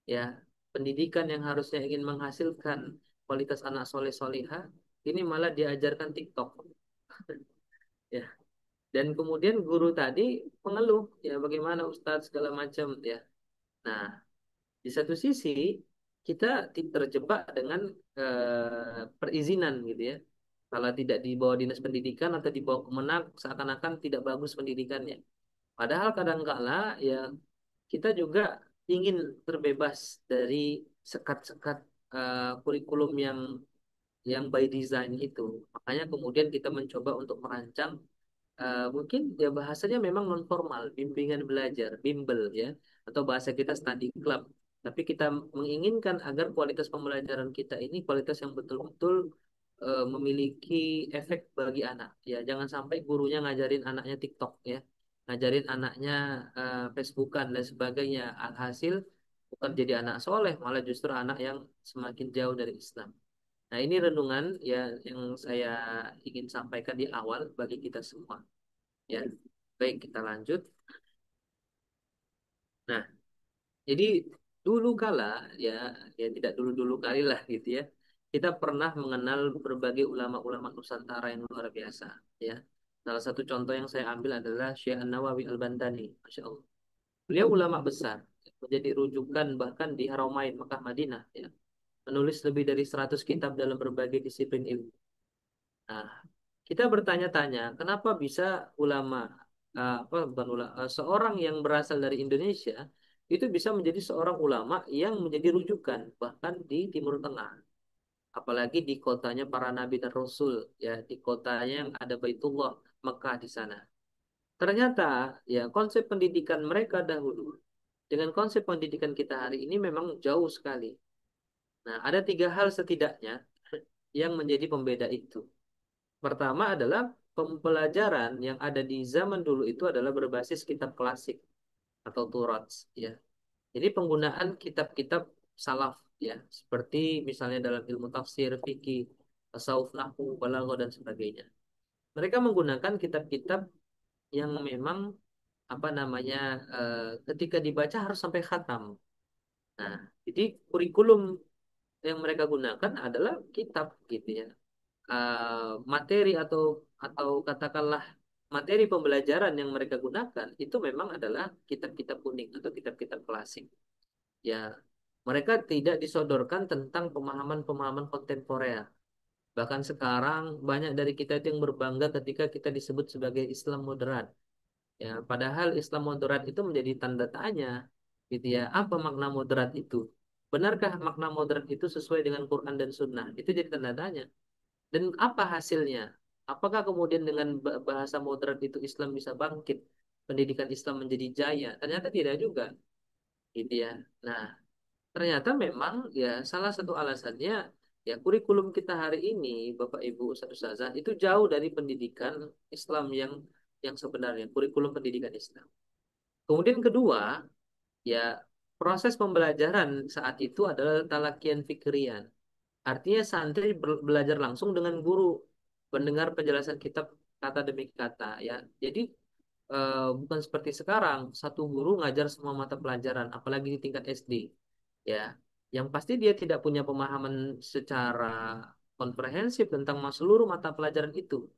Speaker 3: ya, pendidikan yang harusnya ingin menghasilkan kualitas anak soleh solihah ini malah diajarkan TikTok ya. Dan kemudian guru tadi mengeluh ya, bagaimana Ustadz segala macam ya. Nah, di satu sisi kita terjebak dengan perizinan gitu ya. Kalau tidak di bawah dinas pendidikan atau di bawah Kemenak, seakan-akan tidak bagus pendidikannya. Padahal kadangkala ya kita juga ingin terbebas dari sekat-sekat kurikulum yang by design itu. Makanya kemudian kita mencoba untuk merancang mungkin ya bahasanya memang non formal, bimbingan belajar, bimbel ya, atau bahasa kita study club. Tapi kita menginginkan agar kualitas pembelajaran kita ini kualitas yang betul-betul memiliki efek bagi anak. Ya, jangan sampai gurunya ngajarin anaknya TikTok ya, ngajarin anaknya Facebookan dan sebagainya. Alhasil bukan jadi anak soleh, malah justru anak yang semakin jauh dari Islam. Nah, ini renungan ya yang saya ingin sampaikan di awal bagi kita semua. Ya, baik kita lanjut. Nah, jadi dulu kala ya, ya tidak dulu-dulu kali lah gitu ya. Kita pernah mengenal berbagai ulama-ulama Nusantara yang luar biasa ya. Salah satu contoh yang saya ambil adalah Syekh An-Nawawi Al-Bantani, Masya Allah. Beliau ulama besar, menjadi rujukan bahkan di Haramain Mekah Madinah ya. Menulis lebih dari 100 kitab dalam berbagai disiplin ilmu. Nah, kita bertanya-tanya, kenapa bisa ulama apa bukan ulama, seorang yang berasal dari Indonesia itu bisa menjadi seorang ulama yang menjadi rujukan bahkan di Timur Tengah, apalagi di kotanya para nabi dan rasul ya, di kotanya yang ada Baitullah Mekah di sana. Ternyata ya konsep pendidikan mereka dahulu dengan konsep pendidikan kita hari ini memang jauh sekali. Nah, ada tiga hal setidaknya yang menjadi pembeda itu. Pertama adalah pembelajaran yang ada di zaman dulu itu adalah berbasis kitab klasik atau turats ya. Jadi penggunaan kitab-kitab salaf ya, seperti misalnya dalam ilmu tafsir, fikih, tasawuf, nahwu, balaghah dan sebagainya. Mereka menggunakan kitab-kitab yang memang apa namanya ketika dibaca harus sampai khatam. Nah, jadi kurikulum yang mereka gunakan adalah kitab gitu ya. Materi atau katakanlah materi pembelajaran yang mereka gunakan itu memang adalah kitab-kitab kuning atau kitab-kitab klasik. Ya, mereka tidak disodorkan tentang pemahaman-pemahaman kontemporer. Bahkan sekarang banyak dari kita itu yang berbangga ketika kita disebut sebagai Islam moderat. Ya, padahal Islam moderat itu menjadi tanda tanya, gitu ya. Apa makna moderat itu? Benarkah makna moderat itu sesuai dengan Quran dan Sunnah? Itu jadi tanda tanya. Dan apa hasilnya? Apakah kemudian dengan bahasa moderat itu Islam bisa bangkit? Pendidikan Islam menjadi jaya? Ternyata tidak juga, gitu ya. Nah, ternyata memang ya salah satu alasannya ya kurikulum kita hari ini, Bapak Ibu Ustadz Ustazah, itu jauh dari pendidikan Islam yang sebenarnya, kurikulum pendidikan Islam. Kemudian kedua, ya proses pembelajaran saat itu adalah talakian fikrian. Artinya santri belajar langsung dengan guru, mendengar penjelasan kitab kata demi kata ya. Jadi bukan seperti sekarang satu guru ngajar semua mata pelajaran, apalagi di tingkat SD ya. Yang pasti dia tidak punya pemahaman secara komprehensif tentang seluruh mata pelajaran itu.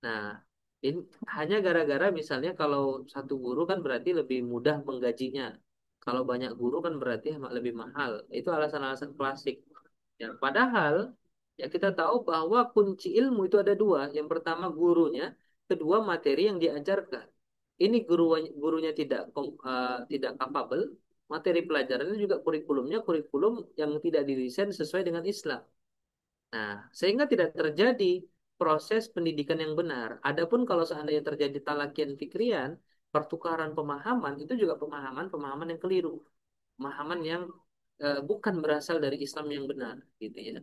Speaker 3: Nah, ini hanya gara-gara misalnya kalau satu guru kan berarti lebih mudah menggajinya. Kalau banyak guru kan berarti lebih mahal. Itu alasan-alasan klasik. Ya, padahal ya kita tahu bahwa kunci ilmu itu ada dua. Yang pertama gurunya, kedua materi yang diajarkan. Ini gurunya tidak capable, materi pelajarannya juga kurikulumnya kurikulum yang tidak didesain sesuai dengan Islam. Nah, sehingga tidak terjadi proses pendidikan yang benar. Adapun kalau seandainya terjadi talakian fikrian, pertukaran pemahaman itu juga pemahaman-pemahaman yang keliru, pemahaman yang bukan berasal dari Islam yang benar, gitu ya.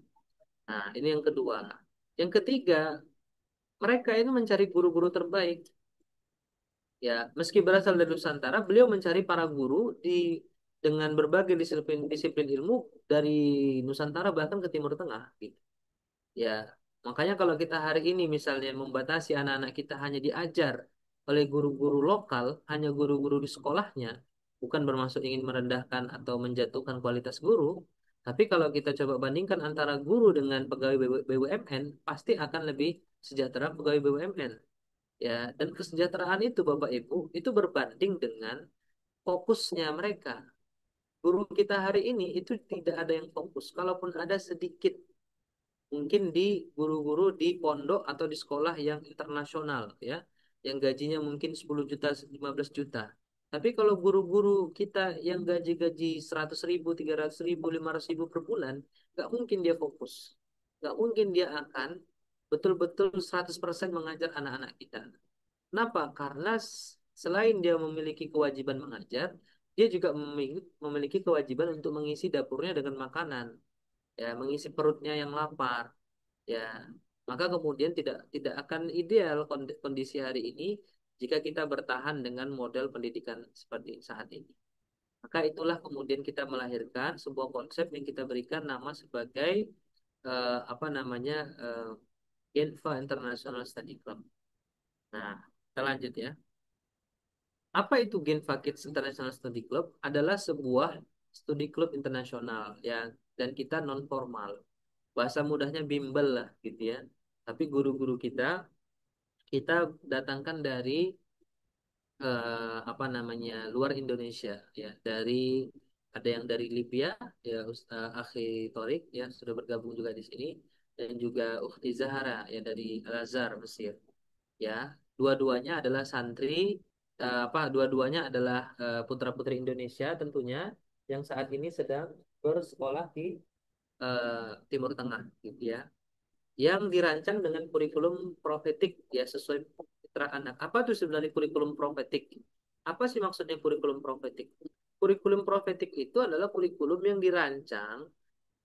Speaker 3: Nah, ini yang kedua. Yang ketiga, mereka itu mencari guru-guru terbaik. Ya, meski berasal dari Nusantara, beliau mencari para guru dengan berbagai disiplin ilmu dari Nusantara bahkan ke Timur Tengah. Gitu. Ya, makanya kalau kita hari ini misalnya membatasi anak-anak kita hanya diajar oleh guru-guru lokal, hanya guru-guru di sekolahnya, bukan bermaksud ingin merendahkan atau menjatuhkan kualitas guru, tapi kalau kita coba bandingkan antara guru dengan pegawai BUMN, pasti akan lebih sejahtera pegawai BUMN. Ya, dan kesejahteraan itu Bapak Ibu itu berbanding dengan fokusnya mereka. Guru kita hari ini itu tidak ada yang fokus. Kalaupun ada sedikit, mungkin di guru-guru di pondok atau di sekolah yang internasional ya, yang gajinya mungkin 10 juta, 15 juta. Tapi kalau guru-guru kita yang gaji-gaji 100 ribu, 300 ribu, 500 ribu per bulan, nggak mungkin dia fokus. Nggak mungkin dia akan betul-betul 100% mengajar anak-anak kita. Kenapa? Karena selain dia memiliki kewajiban mengajar, dia juga memiliki kewajiban untuk mengisi dapurnya dengan makanan, ya, mengisi perutnya yang lapar, ya. Maka kemudian tidak akan ideal kondisi hari ini jika kita bertahan dengan model pendidikan seperti saat ini. Maka itulah kemudian kita melahirkan sebuah konsep yang kita berikan nama sebagai apa namanya Genfa International Study Club. Nah, kita lanjut ya. Apa itu Genfa Kids International Study Club? Adalah sebuah studi klub internasional ya, dan kita non formal. Bahasa mudahnya bimbel lah gitu ya. Tapi guru-guru kita datangkan dari apa namanya luar Indonesia ya, dari ada yang dari Libya ya, Akhi Torik ya sudah bergabung juga di sini, dan juga Ukhti Zahara ya dari Al-Azhar Mesir ya. Dua-duanya adalah santri, dua-duanya adalah putra-putri Indonesia tentunya, yang saat ini sedang bersekolah di Timur Tengah gitu ya, yang dirancang dengan kurikulum profetik ya, sesuai fitrah anak. Apa itu sebenarnya kurikulum profetik? Apa sih maksudnya kurikulum profetik? Kurikulum profetik itu adalah kurikulum yang dirancang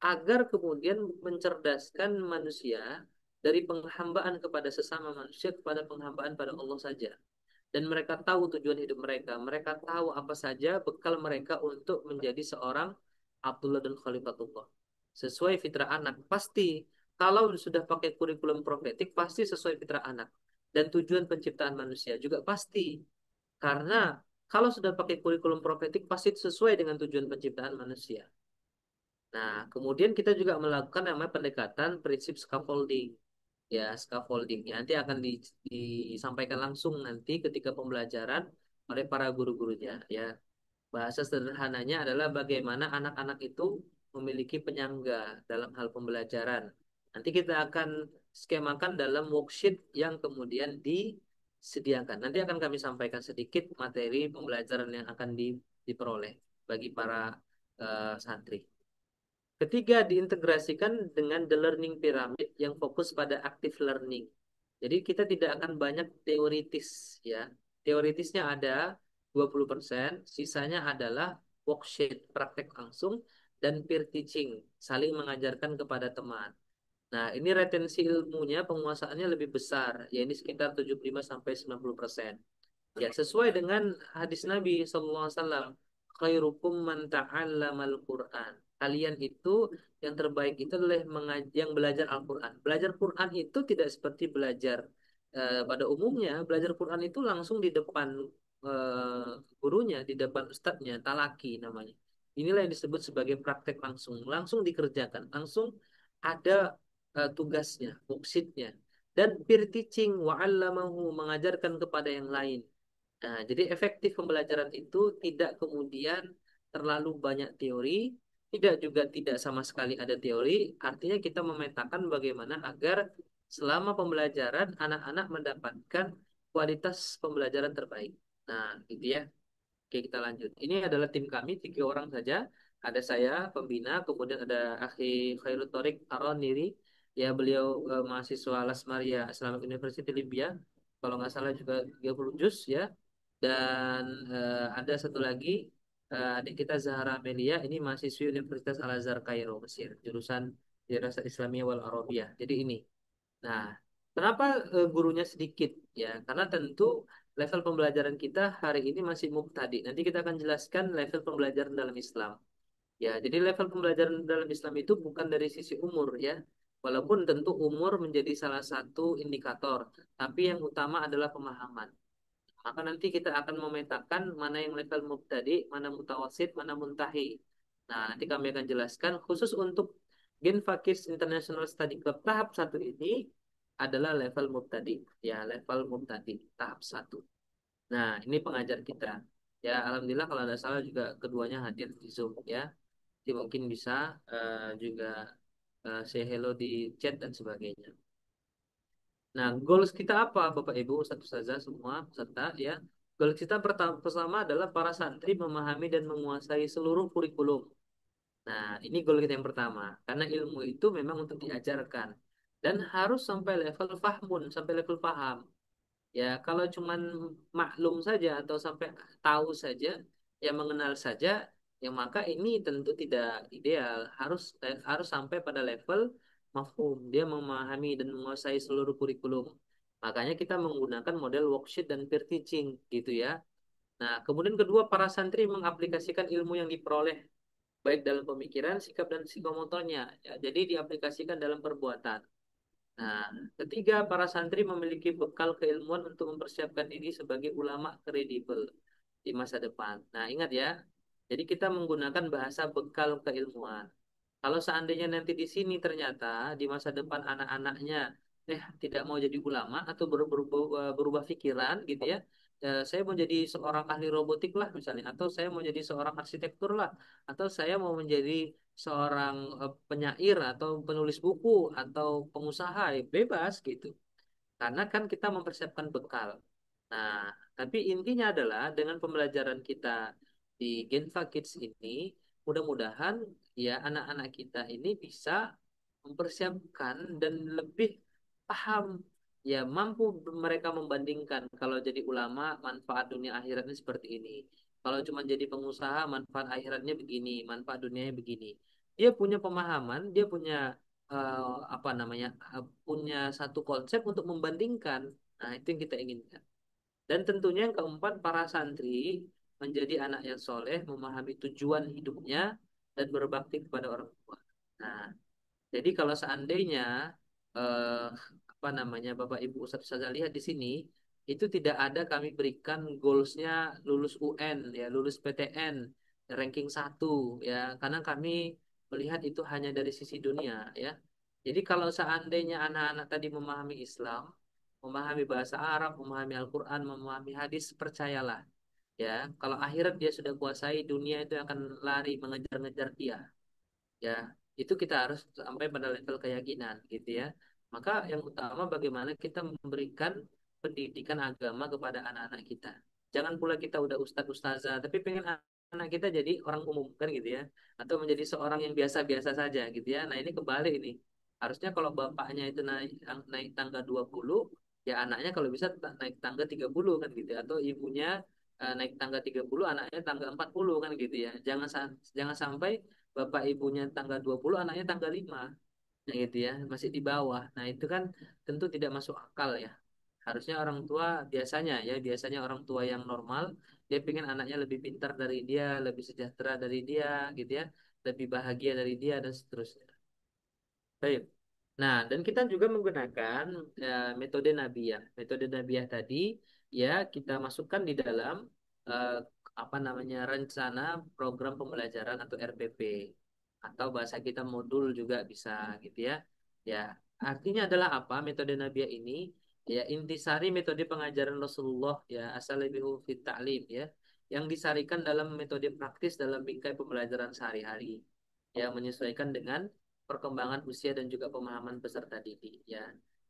Speaker 3: agar kemudian mencerdaskan manusia dari penghambaan kepada sesama manusia kepada penghambaan pada Allah saja. Dan mereka tahu tujuan hidup mereka. Mereka tahu apa saja bekal mereka untuk menjadi seorang Abdullah dan Khalifatullah. Sesuai fitrah anak. Pasti. Kalau sudah pakai kurikulum profetik, pasti sesuai fitrah anak. Dan tujuan penciptaan manusia juga pasti. Karena kalau sudah pakai kurikulum profetik, pasti sesuai dengan tujuan penciptaan manusia. Nah, kemudian kita juga melakukan namanya pendekatan prinsip scaffolding. Ya, scaffolding nanti akan disampaikan langsung nanti ketika pembelajaran oleh para guru-gurunya. Ya, bahasa sederhananya adalah bagaimana anak-anak itu memiliki penyangga dalam hal pembelajaran. Nanti kita akan skemakan dalam worksheet yang kemudian disediakan. Nanti akan kami sampaikan sedikit materi pembelajaran yang akan diperoleh bagi para santri. Ketiga, diintegrasikan dengan the learning pyramid yang fokus pada active learning. Jadi kita tidak akan banyak teoritis ya. Teoritisnya ada 20%, sisanya adalah worksheet, praktek langsung, dan peer teaching, saling mengajarkan kepada teman. Nah, ini retensi ilmunya, penguasaannya lebih besar, yaitu sekitar 75 sampai 90%. Ya, sesuai dengan hadis Nabi SAW, khairukum man ta'allamal Qur'an. Kalian itu yang terbaik itu adalah yang belajar Al-Quran. Belajar Quran itu tidak seperti belajar pada umumnya. Belajar Quran itu langsung di depan gurunya, di depan ustadznya, talaki namanya. Inilah yang disebut sebagai praktek langsung. Langsung dikerjakan, langsung ada tugasnya, worksheetnya. Dan peer teaching, wa'allamahu, mengajarkan kepada yang lain. Nah, jadi efektif pembelajaran itu tidak kemudian terlalu banyak teori, tidak juga tidak sama sekali ada teori. Artinya kita memetakan bagaimana agar selama pembelajaran anak-anak mendapatkan kualitas pembelajaran terbaik. Nah, gitu ya. Oke, kita lanjut. Ini adalah tim kami, 3 orang saja. Ada saya, pembina, kemudian ada Akhi Khairul Thorik Aron Niri. Ya, beliau mahasiswa Las Maria Islamic University Libya. Kalau nggak salah juga 30 juz ya. Dan ada satu lagi, adik kita Zahra Amelia, ini mahasiswi Universitas Al-Azhar Kairo, Mesir. Jurusan Dirasat Islamiyah wal Arabiyah. Jadi ini. Nah, kenapa gurunya sedikit? Ya, karena tentu level pembelajaran kita hari ini masih mubtadi. Nanti kita akan jelaskan level pembelajaran dalam Islam. Ya, jadi level pembelajaran dalam Islam itu bukan dari sisi umur ya. Walaupun tentu umur menjadi salah satu indikator, tapi yang utama adalah pemahaman. Maka nanti kita akan memetakan mana yang level mubtadi, mana mutawasid, mana muntahi. Nah, nanti kami akan jelaskan khusus untuk Gen Fakis International Study Club tahap satu ini adalah level mubtadi. Ya, level mubtadi tahap satu. Nah, ini pengajar kita. Ya, alhamdulillah kalau ada salah juga keduanya hadir di Zoom ya. Jadi mungkin bisa juga say hello di chat dan sebagainya. Nah, goals kita apa, Bapak Ibu, Ustadz Ustazah semua peserta ya? Goals kita pertama adalah para santri memahami dan menguasai seluruh kurikulum. Nah, ini goal kita yang pertama. Karena ilmu itu memang untuk diajarkan dan harus sampai level fahmun, sampai level paham. Ya, kalau cuman maklum saja atau sampai tahu saja, ya mengenal saja, ya maka ini tentu tidak ideal. Harus sampai pada level mafhum. Dia memahami dan menguasai seluruh kurikulum. Makanya kita menggunakan model worksheet dan peer teaching gitu ya. Nah, kemudian kedua, para santri mengaplikasikan ilmu yang diperoleh baik dalam pemikiran, sikap dan psikomotornya. Ya, jadi diaplikasikan dalam perbuatan. Nah, ketiga, para santri memiliki bekal keilmuan untuk mempersiapkan diri sebagai ulama kredibel di masa depan. Nah, ingat ya, jadi kita menggunakan bahasa bekal keilmuan. Kalau seandainya nanti di sini ternyata di masa depan anak-anaknya tidak mau jadi ulama atau berubah pikiran gitu ya. Saya mau jadi seorang ahli robotik lah misalnya, atau saya mau jadi seorang arsitektur lah, atau saya mau menjadi seorang penyair atau penulis buku atau pengusaha, ya bebas gitu. Karena kan kita mempersiapkan bekal. Nah, tapi intinya adalah dengan pembelajaran kita di Genfa Kids ini, mudah-mudahan ya anak-anak kita ini bisa mempersiapkan dan lebih paham, ya mampu mereka membandingkan kalau jadi ulama manfaat dunia akhiratnya seperti ini. Kalau cuma jadi pengusaha manfaat akhiratnya begini, manfaat dunianya begini. Dia punya pemahaman, dia punya apa namanya, punya satu konsep untuk membandingkan. Nah, itu yang kita inginkan. Dan tentunya yang keempat, para santri menjadi anak yang soleh, memahami tujuan hidupnya, dan berbakti kepada orang tua. Nah, jadi kalau seandainya eh, apa namanya Bapak Ibu Ustadz Ustazah lihat di sini, itu tidak ada kami berikan goalsnya lulus UN ya, lulus PTN ranking satu ya, karena kami melihat itu hanya dari sisi dunia ya. Jadi kalau seandainya anak-anak tadi memahami Islam, memahami bahasa Arab, memahami Al-Quran, memahami hadis, percayalah ya, kalau akhirat dia sudah kuasai, dunia itu akan lari mengejar-ngejar dia ya. Itu kita harus sampai pada level keyakinan gitu ya. Maka yang utama bagaimana kita memberikan pendidikan agama kepada anak-anak kita. Jangan pula kita udah ustadz ustazah tapi pengen anak kita jadi orang umum kan gitu ya, atau menjadi seorang yang biasa-biasa saja gitu ya. Nah, ini kebalik ini. Harusnya kalau bapaknya itu naik naik tangga 20, ya anaknya kalau bisa naik tangga 30 kan gitu ya. Atau ibunya naik tangga 30, anaknya tangga 40 kan gitu ya. Jangan sampai bapak ibunya tangga 20, anaknya tangga 5. Nah, gitu ya, masih di bawah. Nah, itu kan tentu tidak masuk akal ya. Harusnya orang tua biasanya orang tua yang normal, dia pengen anaknya lebih pintar dari dia, lebih sejahtera dari dia, gitu ya, lebih bahagia dari dia dan seterusnya. Baik. Nah, dan kita juga menggunakan metode Nabiyah. Metode Nabiyah tadi ya kita masukkan di dalam eh, apa namanya, rencana program pembelajaran atau RPP, atau bahasa kita modul juga bisa gitu ya. Ya, artinya adalah apa metode Nabiyah ini? Ya, intisari metode pengajaran Rasulullah ya, asal lebih fit ta'lim ya, yang disarikan dalam metode praktis dalam bingkai pembelajaran sehari-hari, yang menyesuaikan dengan perkembangan usia dan juga pemahaman peserta didik ya.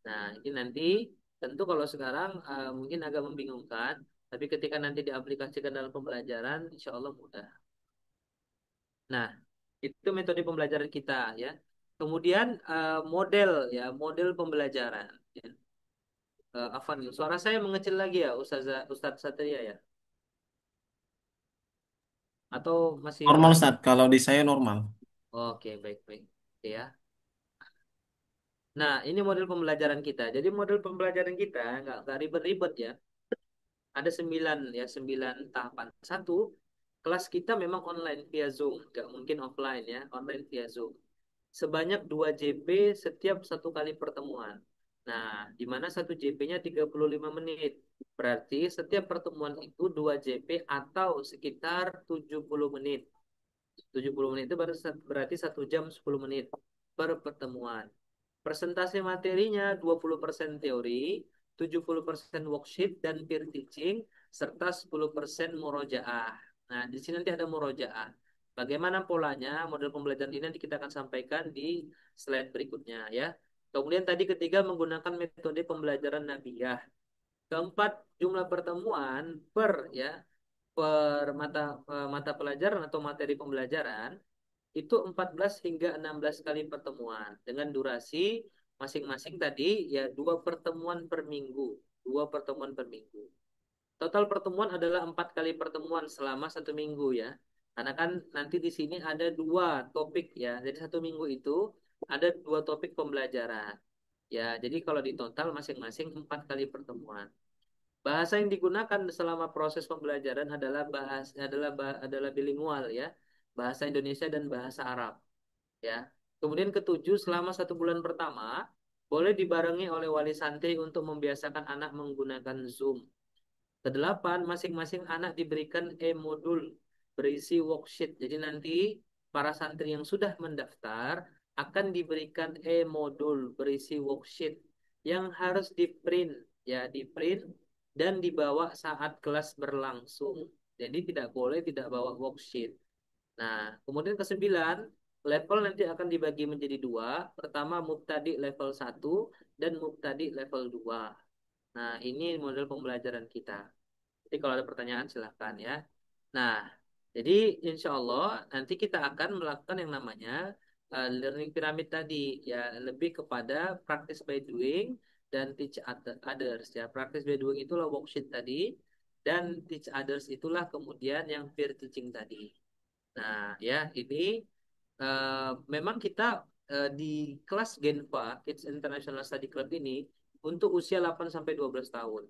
Speaker 3: Nah, ini nanti tentu kalau sekarang mungkin agak membingungkan, tapi ketika nanti diaplikasikan dalam pembelajaran, insya Allah mudah. Nah, itu metode pembelajaran kita ya. Kemudian model ya, model pembelajaran. Ya. Afan, suara saya mengecil lagi ya, Ustadz Satria ya? Atau masih
Speaker 1: Normal
Speaker 3: lancar?
Speaker 1: Ustaz, kalau di saya normal.
Speaker 3: Oke, baik-baik. Ya. Nah, ini model pembelajaran kita. Jadi model pembelajaran kita nggak ribet-ribet ya. Ada 9 ya, 9 tahapan. Satu, kelas kita memang online via Zoom, nggak mungkin offline ya, online via Zoom. Sebanyak 2 JP setiap satu kali pertemuan. Nah, di mana satu JP-nya 35 menit. Berarti setiap pertemuan itu 2 JP atau sekitar 70 menit. 70 menit itu berarti 1 jam 10 menit per pertemuan. Presentasi materinya 20% teori, 70% worksheet dan peer teaching, serta 10% murojaah. Nah, di sini nanti ada murojaah. Bagaimana polanya, model pembelajaran ini nanti kita akan sampaikan di slide berikutnya ya. Kemudian tadi ketiga menggunakan metode pembelajaran Nabiyah. Keempat, jumlah pertemuan per mata pelajaran atau materi pembelajaran itu 14 hingga 16 kali pertemuan dengan durasi masing-masing tadi ya 2 pertemuan per minggu. 2 pertemuan per minggu. Total pertemuan adalah 4 kali pertemuan selama 1 minggu ya. Karena kan nanti di sini ada 2 topik ya. Jadi 1 minggu itu ada 2 topik pembelajaran. Ya, jadi kalau di total masing-masing 4 kali pertemuan. Bahasa yang digunakan selama proses pembelajaran adalah bilingual ya. Bahasa Indonesia dan bahasa Arab ya. Kemudian ketujuh, selama 1 bulan pertama boleh dibarengi oleh wali santri untuk membiasakan anak menggunakan Zoom. Kedelapan, masing-masing anak diberikan e-modul berisi worksheet. Jadi nanti para santri yang sudah mendaftar akan diberikan e-modul berisi worksheet yang harus di-print, ya, di-print dan dibawa saat kelas berlangsung. Jadi tidak boleh tidak bawa worksheet. Nah, kemudian kesembilan, level nanti akan dibagi menjadi 2. Pertama, mubtadi level 1 dan mubtadi level 2. Nah, ini model pembelajaran kita. Jadi kalau ada pertanyaan silahkan ya. Nah, jadi insya Allah nanti kita akan melakukan yang namanya learning pyramid tadi. Ya, lebih kepada practice by doing dan teach others. Ya, practice by doing itulah worksheet tadi. Dan teach others itulah kemudian yang peer teaching tadi. Nah, ya ini memang kita di kelas Genpa Kids International Study Club ini untuk usia 8 sampai 12 tahun.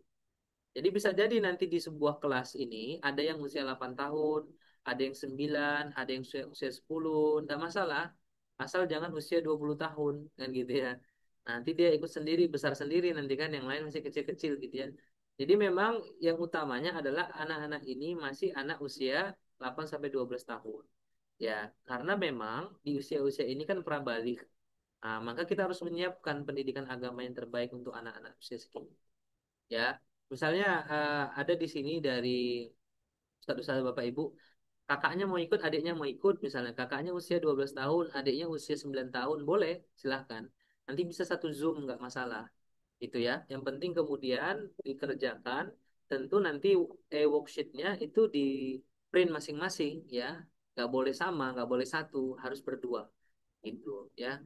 Speaker 3: Jadi bisa jadi nanti di sebuah kelas ini ada yang usia 8 tahun, ada yang 9, ada yang usia 10, enggak masalah. Asal jangan usia 20 tahun kan gitu ya. Nanti dia ikut sendiri, besar sendiri nanti kan yang lain masih kecil-kecil gitu ya. Jadi memang yang utamanya adalah anak-anak ini masih anak usia 8 sampai 12 tahun. Ya, karena memang di usia-usia ini kan prabalik. Nah, maka kita harus menyiapkan pendidikan agama yang terbaik untuk anak-anak usia segini. Ya, misalnya ada di sini dari Ustaz Bapak Ibu, kakaknya mau ikut, adiknya mau ikut, misalnya kakaknya usia 12 tahun, adiknya usia 9 tahun, boleh, silahkan. Nanti bisa satu Zoom, nggak masalah. Itu ya. Yang penting kemudian dikerjakan, tentu nanti worksheetnya itu di print masing-masing ya. Nggak boleh sama, nggak boleh satu, harus berdua. Itu ya.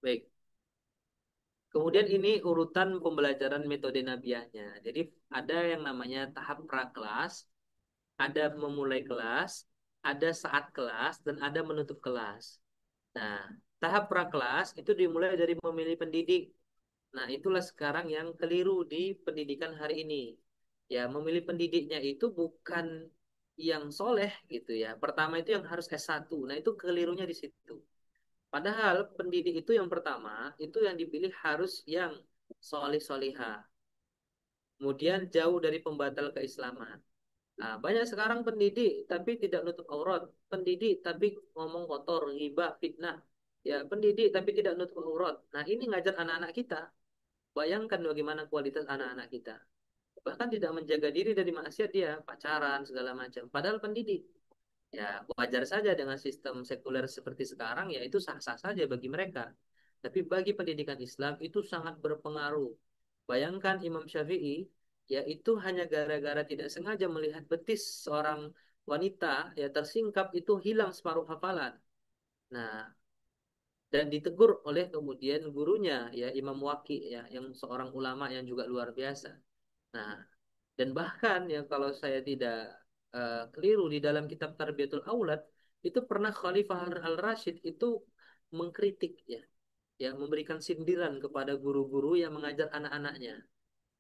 Speaker 3: Baik. Kemudian ini urutan pembelajaran metode nabiahnya. Jadi ada yang namanya tahap prakelas, ada memulai kelas, ada saat kelas, dan ada menutup kelas. Nah, tahap prakelas itu dimulai dari memilih pendidik. Nah, itulah sekarang yang keliru di pendidikan hari ini. Ya, memilih pendidiknya itu bukan yang soleh gitu ya. Pertama itu yang harus S1. Nah, itu kelirunya di situ. Padahal pendidik itu yang pertama, itu yang dipilih harus yang solih solihah. Kemudian jauh dari pembatal keislaman. Nah, banyak sekarang pendidik tapi tidak nutup aurat, pendidik tapi ngomong kotor, ghibah, fitnah. Ya, pendidik tapi tidak nutup aurat. Nah, ini ngajar anak-anak kita. Bayangkan bagaimana kualitas anak-anak kita. Bahkan tidak menjaga diri dari maksiat dia, pacaran segala macam. Padahal pendidik. Ya, wajar saja dengan sistem sekuler seperti sekarang, ya itu sah-sah saja bagi mereka. Tapi bagi pendidikan Islam itu sangat berpengaruh. Bayangkan Imam Syafi'i, ya itu hanya gara-gara tidak sengaja melihat betis seorang wanita, ya tersingkap itu hilang separuh hafalan. Nah, dan ditegur oleh kemudian gurunya, ya Imam Waqi, ya yang seorang ulama yang juga luar biasa. Nah, dan bahkan ya kalau saya tidak keliru di dalam kitab Tarbiyatul Aulad itu pernah Khalifah Al-Rashid itu mengkritik ya, ya memberikan sindiran kepada guru-guru yang mengajar anak-anaknya.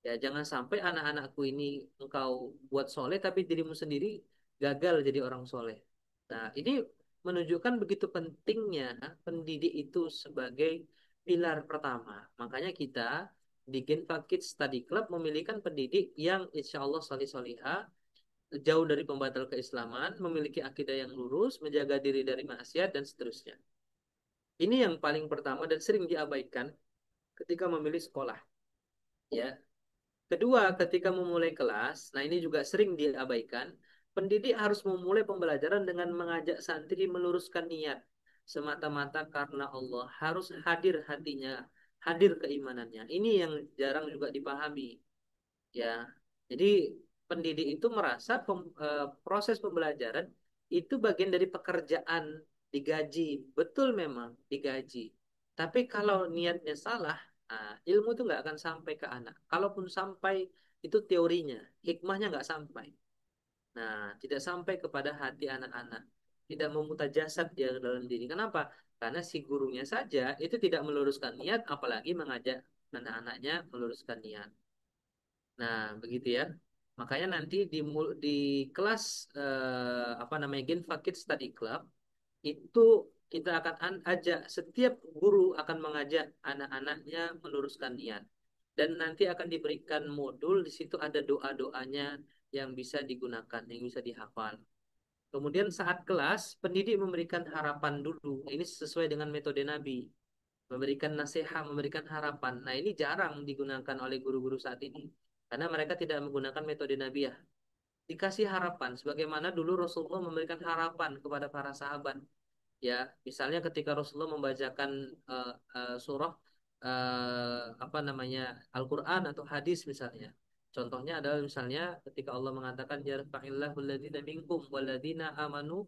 Speaker 3: Ya, jangan sampai anak-anakku ini engkau buat soleh tapi dirimu sendiri gagal jadi orang soleh. Nah, ini menunjukkan begitu pentingnya pendidik itu sebagai pilar pertama. Makanya kita di Genfa Kids Study Club memilihkan pendidik yang insya Allah solih solihah, jauh dari pembatal keislaman, memiliki akidah yang lurus, menjaga diri dari maksiat dan seterusnya. Ini yang paling pertama dan sering diabaikan ketika memilih sekolah. Ya, kedua, ketika memulai kelas, nah ini juga sering diabaikan, pendidik harus memulai pembelajaran dengan mengajak santri meluruskan niat semata-mata karena Allah, harus hadir hatinya, hadir keimanannya. Ini yang jarang juga dipahami, ya. Jadi pendidik itu merasa proses pembelajaran itu bagian dari pekerjaan, digaji, betul memang digaji. Tapi kalau niatnya salah, nah, ilmu itu nggak akan sampai ke anak. Kalaupun sampai, itu teorinya, hikmahnya nggak sampai. Nah, tidak sampai kepada hati anak-anak, tidak memutajasat dia dalam diri. Kenapa? Karena si gurunya saja itu tidak meluruskan niat, apalagi mengajak anak-anaknya meluruskan niat. Nah, begitu ya. Makanya nanti di kelas apa namanya Genfa Kids Study Club itu kita akan ajak, setiap guru akan mengajak anak-anaknya meluruskan niat. Dan nanti akan diberikan modul, di situ ada doa-doanya yang bisa digunakan, yang bisa dihafal. Kemudian saat kelas, pendidik memberikan harapan dulu. Ini sesuai dengan metode Nabi. Memberikan nasihat, memberikan harapan. Nah, ini jarang digunakan oleh guru-guru saat ini. Karena mereka tidak menggunakan metode Nabi ya. Dikasih harapan, sebagaimana dulu Rasulullah memberikan harapan kepada para sahabat. Ya, misalnya ketika Rasulullah membacakan surah apa namanya Al-Quran atau hadis misalnya. Contohnya adalah misalnya ketika Allah mengatakan yarfa'illahu alladhina minkum walladhina amanu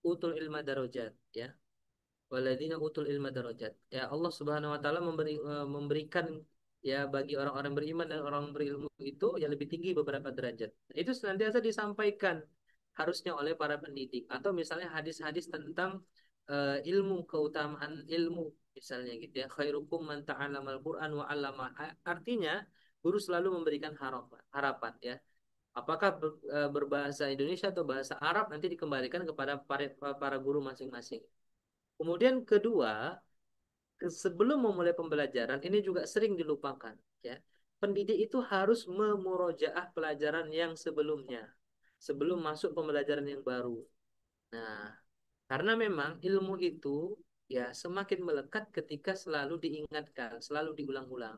Speaker 3: utul ilma darajat, ya. Waladina utul ilma darajat. Ya, Allah Subhanahu wa taala memberikan ya bagi orang-orang beriman dan orang berilmu itu yang lebih tinggi beberapa derajat. Itu senantiasa disampaikan harusnya oleh para pendidik, atau misalnya hadis-hadis tentang ilmu, keutamaan ilmu misalnya gitu ya. Khairukum man ta'allamal Qur'an wa 'allama. Artinya guru selalu memberikan harapan ya. Apakah berbahasa Indonesia atau bahasa Arab nanti dikembalikan kepada para guru masing-masing. Kemudian kedua, sebelum memulai pembelajaran ini juga sering dilupakan, ya. Pendidik itu harus memurojaah pelajaran yang sebelumnya, sebelum masuk pembelajaran yang baru. Nah, karena memang ilmu itu ya semakin melekat ketika selalu diingatkan, selalu diulang-ulang.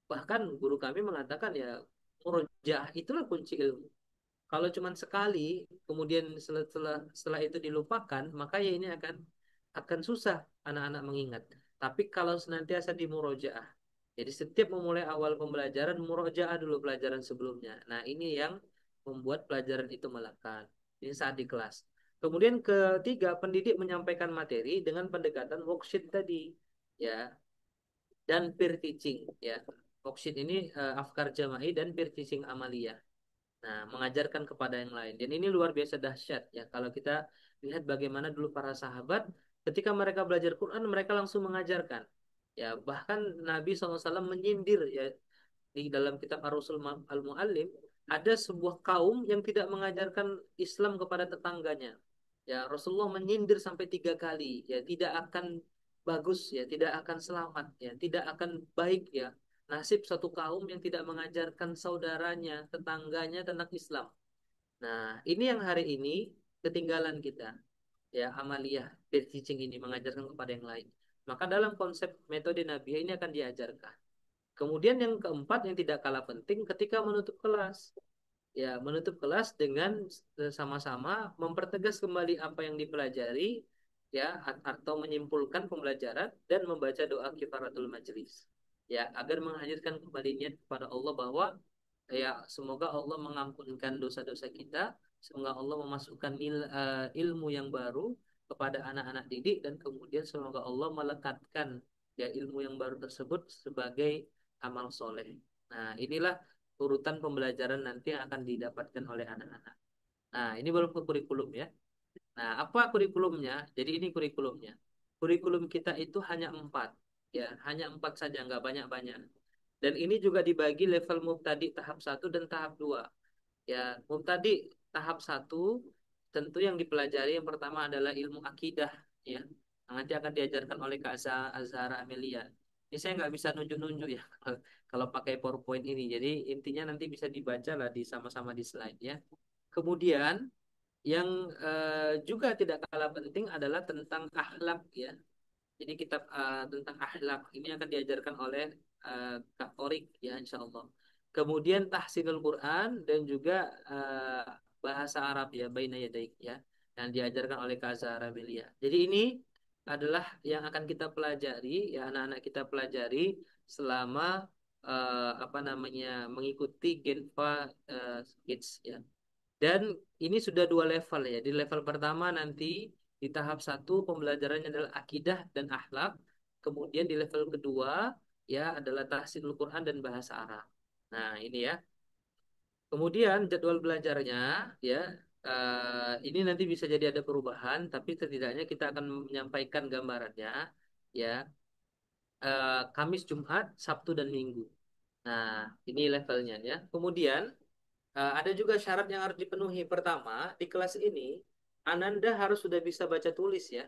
Speaker 3: Bahkan guru kami mengatakan ya murojaah itulah kunci ilmu. Kalau cuma sekali, kemudian setelah itu dilupakan, maka ya ini akan susah anak-anak mengingat. Tapi kalau senantiasa di murojaah, jadi setiap memulai awal pembelajaran, murojaah dulu pelajaran sebelumnya. Nah, ini yang membuat pelajaran itu melekat. Ini saat di kelas. Kemudian ketiga, pendidik menyampaikan materi dengan pendekatan worksheet tadi, ya, dan peer teaching, ya. Worksheet ini afkar jama'i dan peer teaching amaliyah. Nah, mengajarkan kepada yang lain. Dan ini luar biasa dahsyat ya. Kalau kita lihat bagaimana dulu para sahabat, ketika mereka belajar Quran, mereka langsung mengajarkan. Ya, bahkan Nabi SAW menyindir ya di dalam kitab Ar-Rasul Al-Muallim, ada sebuah kaum yang tidak mengajarkan Islam kepada tetangganya. Ya, Rasulullah menyindir sampai 3 kali. Ya, tidak akan bagus ya, tidak akan selamat ya, tidak akan baik ya nasib satu kaum yang tidak mengajarkan saudaranya, tetangganya tentang Islam. Nah, ini yang hari ini ketinggalan kita, ya, amaliyah, peer teaching ini mengajarkan kepada yang lain. Maka dalam konsep metode Nabi ini akan diajarkan. Kemudian yang keempat yang tidak kalah penting ketika menutup kelas. Ya, menutup kelas dengan sama-sama mempertegas kembali apa yang dipelajari, ya, atau menyimpulkan pembelajaran dan membaca doa kifaratul majelis. Ya, agar menghadirkan kembali niat kepada Allah bahwa ya semoga Allah mengampunkan dosa-dosa kita, semoga Allah memasukkan ilmu yang baru kepada anak-anak didik, dan kemudian semoga Allah melekatkan ya ilmu yang baru tersebut sebagai amal soleh. Nah, inilah urutan pembelajaran nanti yang akan didapatkan oleh anak-anak. Nah, ini baru kurikulum ya. Nah, apa kurikulumnya? Jadi ini kurikulumnya. Kurikulum kita itu hanya 4, ya, hanya 4 saja, nggak banyak-banyak. Dan ini juga dibagi level mubtadi tahap satu dan tahap 2. Ya, mubtadi tahap satu tentu yang dipelajari yang pertama adalah ilmu akidah, ya. Nanti akan diajarkan oleh Kak Azhara Amelia. Ini saya nggak bisa nunjuk-nunjuk ya kalau pakai PowerPoint ini. Jadi intinya nanti bisa dibaca lah di sama-sama di slide ya. Kemudian yang juga tidak kalah penting adalah tentang akhlak ya. Jadi kitab tentang akhlak ini akan diajarkan oleh Kak Torik ya insya Allah. Kemudian tahsinul Quran dan juga uh, bahasa Arab ya baina yadaik ya yang diajarkan oleh Kak Zahra Melia. Jadi ini adalah yang akan kita pelajari ya anak-anak kita pelajari selama apa namanya mengikuti Genfa Kids ya. Dan ini sudah dua level ya. Di level pertama nanti di tahap satu pembelajarannya adalah akidah dan akhlak. Kemudian di level kedua ya adalah tahsinul Quran dan bahasa Arab. Nah ini ya. Kemudian jadwal belajarnya ya ini nanti bisa jadi ada perubahan, tapi setidaknya kita akan menyampaikan gambarannya ya Kamis, Jumat, Sabtu dan Minggu. Nah ini levelnya ya. Kemudian ada juga syarat yang harus dipenuhi. Pertama, di kelas ini Ananda harus sudah bisa baca tulis ya.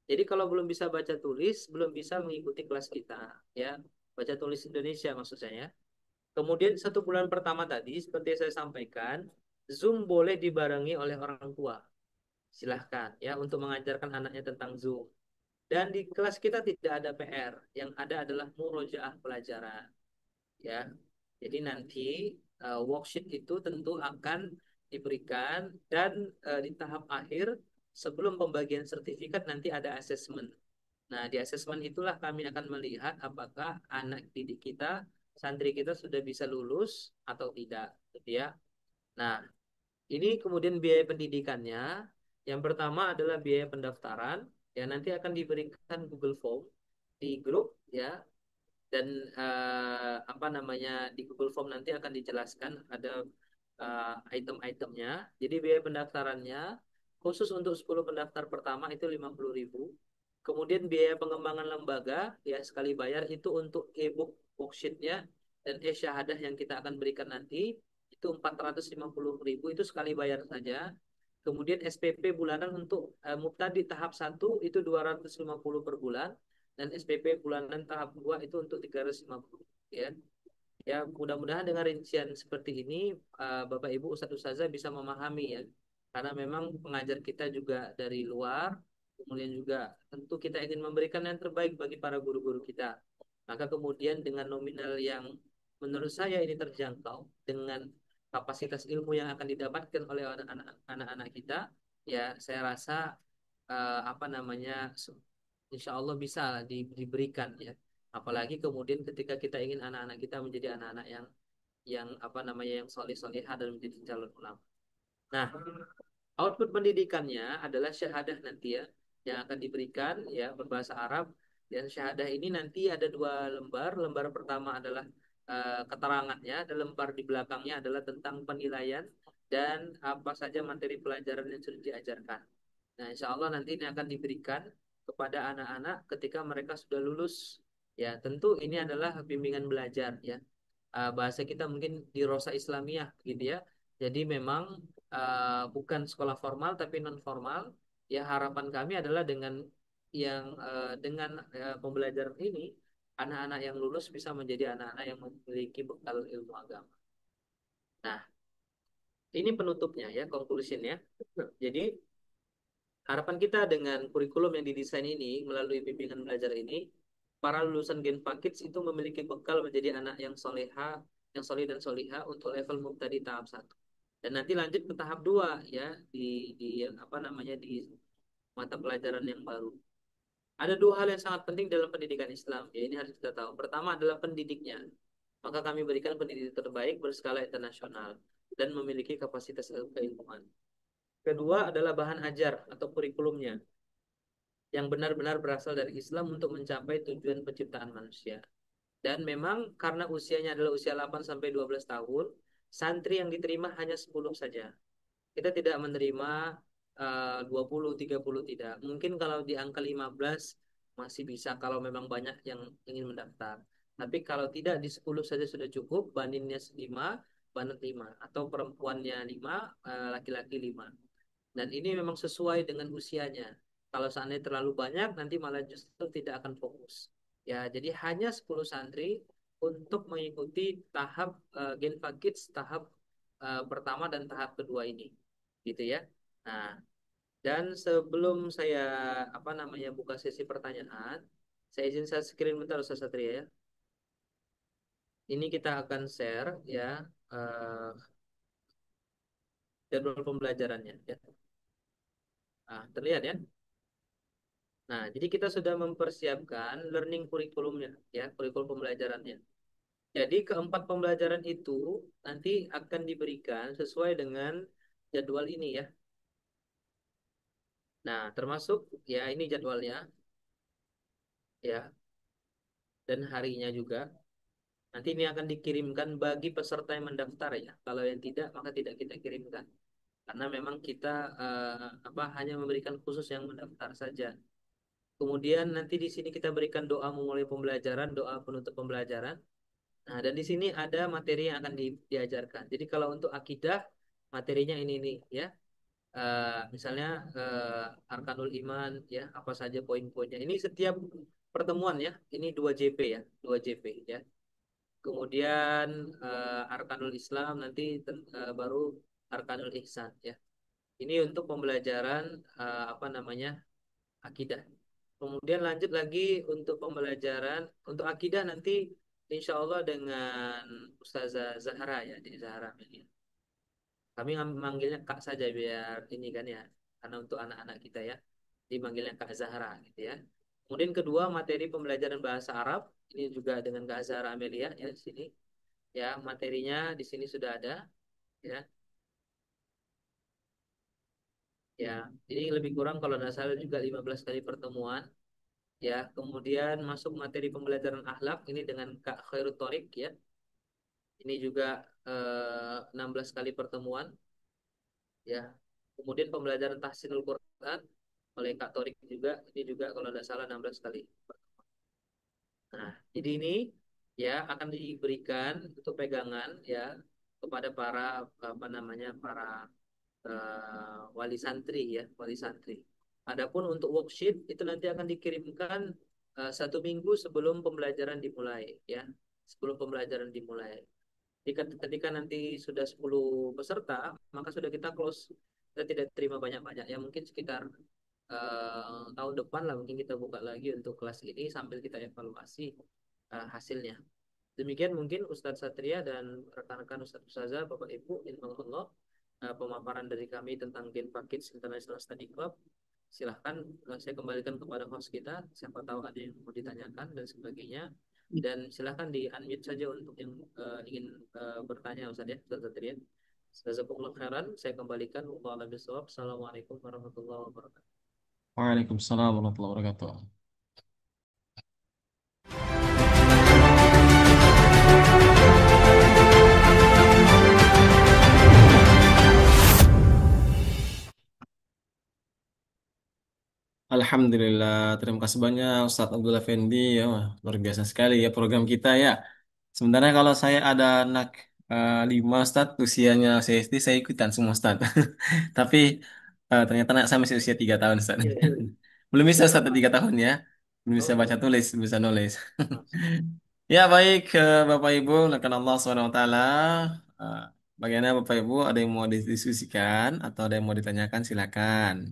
Speaker 3: Jadi kalau belum bisa baca tulis, belum bisa mengikuti kelas kita ya. Baca tulis Indonesia maksud saya. Kemudian 1 bulan pertama tadi, seperti yang saya sampaikan, Zoom boleh dibarengi oleh orang tua. Silahkan ya untuk mengajarkan anaknya tentang Zoom. Dan di kelas kita tidak ada PR, yang ada adalah murojaah pelajaran ya. Jadi nanti worksheet itu tentu akan diberikan dan di tahap akhir sebelum pembagian sertifikat nanti ada asesmen. Nah, di asesmen itulah kami akan melihat apakah anak didik kita, santri kita sudah bisa lulus atau tidak, gitu ya. Nah, ini kemudian biaya pendidikannya. Yang pertama adalah biaya pendaftaran, ya nanti akan diberikan Google Form di grup ya dan apa namanya di Google Form nanti akan dijelaskan ada item-itemnya. Jadi biaya pendaftarannya khusus untuk 10 pendaftar pertama itu 50.000. Kemudian biaya pengembangan lembaga ya sekali bayar itu untuk e-book worksheetnya dan e-syahadah yang kita akan berikan nanti itu 450.000 itu sekali bayar saja. Kemudian SPP bulanan untuk Mubtadi tahap satu itu 250 per bulan dan SPP bulanan tahap 2 itu untuk 350 ya. Ya, mudah-mudahan dengan rincian seperti ini Bapak Ibu Ustadz Ustazah bisa memahami ya. Karena memang pengajar kita juga dari luar, kemudian juga tentu kita ingin memberikan yang terbaik bagi para guru-guru kita. Maka kemudian dengan nominal yang menurut saya ini terjangkau dengan kapasitas ilmu yang akan didapatkan oleh anak-anak kita, ya saya rasa apa namanya insya Allah bisa diberikan ya. Apalagi kemudian ketika kita ingin anak-anak kita menjadi anak-anak yang apa namanya yang soleh solehah dan menjadi calon ulama. Nah, output pendidikannya adalah syahadah nanti ya yang akan diberikan ya berbahasa Arab dan syahadah ini nanti ada 2 lembar. Lembar pertama adalah keterangannya, dan lembar di belakangnya adalah tentang penilaian dan apa saja materi pelajaran yang sudah diajarkan. Nah, insya Allah nanti ini akan diberikan kepada anak-anak ketika mereka sudah lulus. Ya, tentu ini adalah bimbingan belajar ya. Bahasa kita mungkin di Rosa Islamiyah gitu ya. Jadi memang bukan sekolah formal tapi non formal. Ya harapan kami adalah dengan pembelajaran ini anak-anak yang lulus bisa menjadi anak-anak yang memiliki bekal ilmu agama. Nah, ini penutupnya ya, conclusionnya. Jadi harapan kita dengan kurikulum yang didesain ini melalui bimbingan belajar ini, para lulusan Genpa Kids itu memiliki bekal menjadi anak yang soleha, yang soleh dan soleha untuk level mubtadi tahap satu. Dan nanti lanjut ke tahap 2 ya di apa namanya di mata pelajaran yang baru. Ada 2 hal yang sangat penting dalam pendidikan Islam. Ya ini harus kita tahu. Pertama adalah pendidiknya. Maka kami berikan pendidik terbaik berskala internasional dan memiliki kapasitas keilmuan. Kedua adalah bahan ajar atau kurikulumnya yang benar-benar berasal dari Islam untuk mencapai tujuan penciptaan manusia. Dan memang karena usianya adalah usia 8 sampai 12 tahun, santri yang diterima hanya 10 saja. Kita tidak menerima 20, 30 tidak. Mungkin kalau di angka 15 masih bisa kalau memang banyak yang ingin mendaftar. Tapi kalau tidak di 10 saja sudah cukup, baninnya 5, banat 5. Atau perempuannya 5, laki-laki 5. Dan ini memang sesuai dengan usianya. Kalau seandainya terlalu banyak, nanti malah justru tidak akan fokus. Ya, jadi hanya 10 santri untuk mengikuti tahap Genpa Kids, tahap pertama dan tahap kedua ini. Gitu ya. Nah, dan sebelum saya buka sesi pertanyaan, saya screen bentar Ustaz Satria ya. Ini kita akan share ya eh, jadwal pembelajarannya ya. Nah, terlihat ya. Nah, jadi kita sudah mempersiapkan learning kurikulumnya ya, kurikulum pembelajarannya. Jadi keempat pembelajaran itu nanti akan diberikan sesuai dengan jadwal ini ya. Nah, termasuk ya ini jadwalnya ya dan harinya juga. Nanti ini akan dikirimkan bagi peserta yang mendaftar ya. Kalau yang tidak, maka tidak kita kirimkan. Karena memang kita hanya memberikan khusus yang mendaftar saja. Kemudian nanti di sini kita berikan doa memulai pembelajaran, doa penutup pembelajaran. Nah, dan di sini ada materi yang akan diajarkan. Jadi kalau untuk akidah, materinya ini nih ya. Misalnya Arkanul Iman ya, apa saja poin-poinnya. Ini setiap pertemuan ya. Ini 2 JP ya, 2 JP ya. Kemudian Arkanul Islam nanti baru Arkanul Ihsan ya. Ini untuk pembelajaran akidah. Kemudian lanjut lagi untuk pembelajaran untuk akidah nanti insya Allah dengan Ustazah Zahra ya di Zahra ini. Kami manggilnya Kak saja biar ini kan ya, karena untuk anak-anak kita ya, dimanggilnya Kak Zahra gitu ya. Kemudian kedua materi pembelajaran bahasa Arab ini juga dengan Kak Zahra Amelia ya di sini. Ya materinya di sini sudah ada ya. Ya, ini lebih kurang kalau tidak salah juga 15 kali pertemuan. Ya, kemudian masuk materi pembelajaran akhlak ini dengan Kak Khairut Thorik ya. Ini juga 16 kali pertemuan ya. Kemudian pembelajaran tahsinul Quran oleh Kak Thorik juga ini juga kalau tidak salah 16 kali. Nah, jadi ini ya akan diberikan untuk pegangan ya kepada para para wali santri ya, wali santri. Adapun untuk worksheet itu nanti akan dikirimkan 1 minggu sebelum pembelajaran dimulai ya, sebelum pembelajaran dimulai. Ketika nanti sudah 10 peserta, maka sudah kita close. Kita tidak terima banyak-banyak ya, mungkin sekitar tahun depan lah mungkin kita buka lagi untuk kelas ini sambil kita evaluasi hasilnya. Demikian mungkin Ustadz Satria dan rekan-rekan Ustadz Ustazah, Bapak Ibu, insyaallah pemaparan dari kami tentang Gen Package International Study Club. Silahkan saya kembalikan kepada host kita. Siapa tahu ada yang mau ditanyakan dan sebagainya. Dan silahkan di unmute saja untuk yang ingin bertanya Ustadz ya, Ustadz Satria. Jazakumullah khairan. Saya kembalikan. Assalamualaikum warahmatullahi wabarakatuh.
Speaker 1: Waalaikumsalam warahmatullahi wabarakatuh. Alhamdulillah, terima kasih banyak Ustadz Abdullah Fendi ya, wah, luar biasa sekali ya program kita ya. Sebenarnya kalau saya ada anak 5 Ustadz, usianya saya SD, saya ikutan semua Ustadz. Tapi ternyata anak saya masih usia 3 tahun Ustadz.
Speaker 3: Iya, iya.
Speaker 1: Belum bisa
Speaker 3: Oh,
Speaker 1: Ustadz 3 tahun ya, belum bisa baca
Speaker 3: oh,
Speaker 1: tulis, belum bisa nulis.
Speaker 3: masuk.
Speaker 1: Ya baik, Bapak Ibu, rekan Allah SWT. Bagaimana Bapak Ibu, ada yang mau didiskusikan atau ada yang mau ditanyakan, silakan.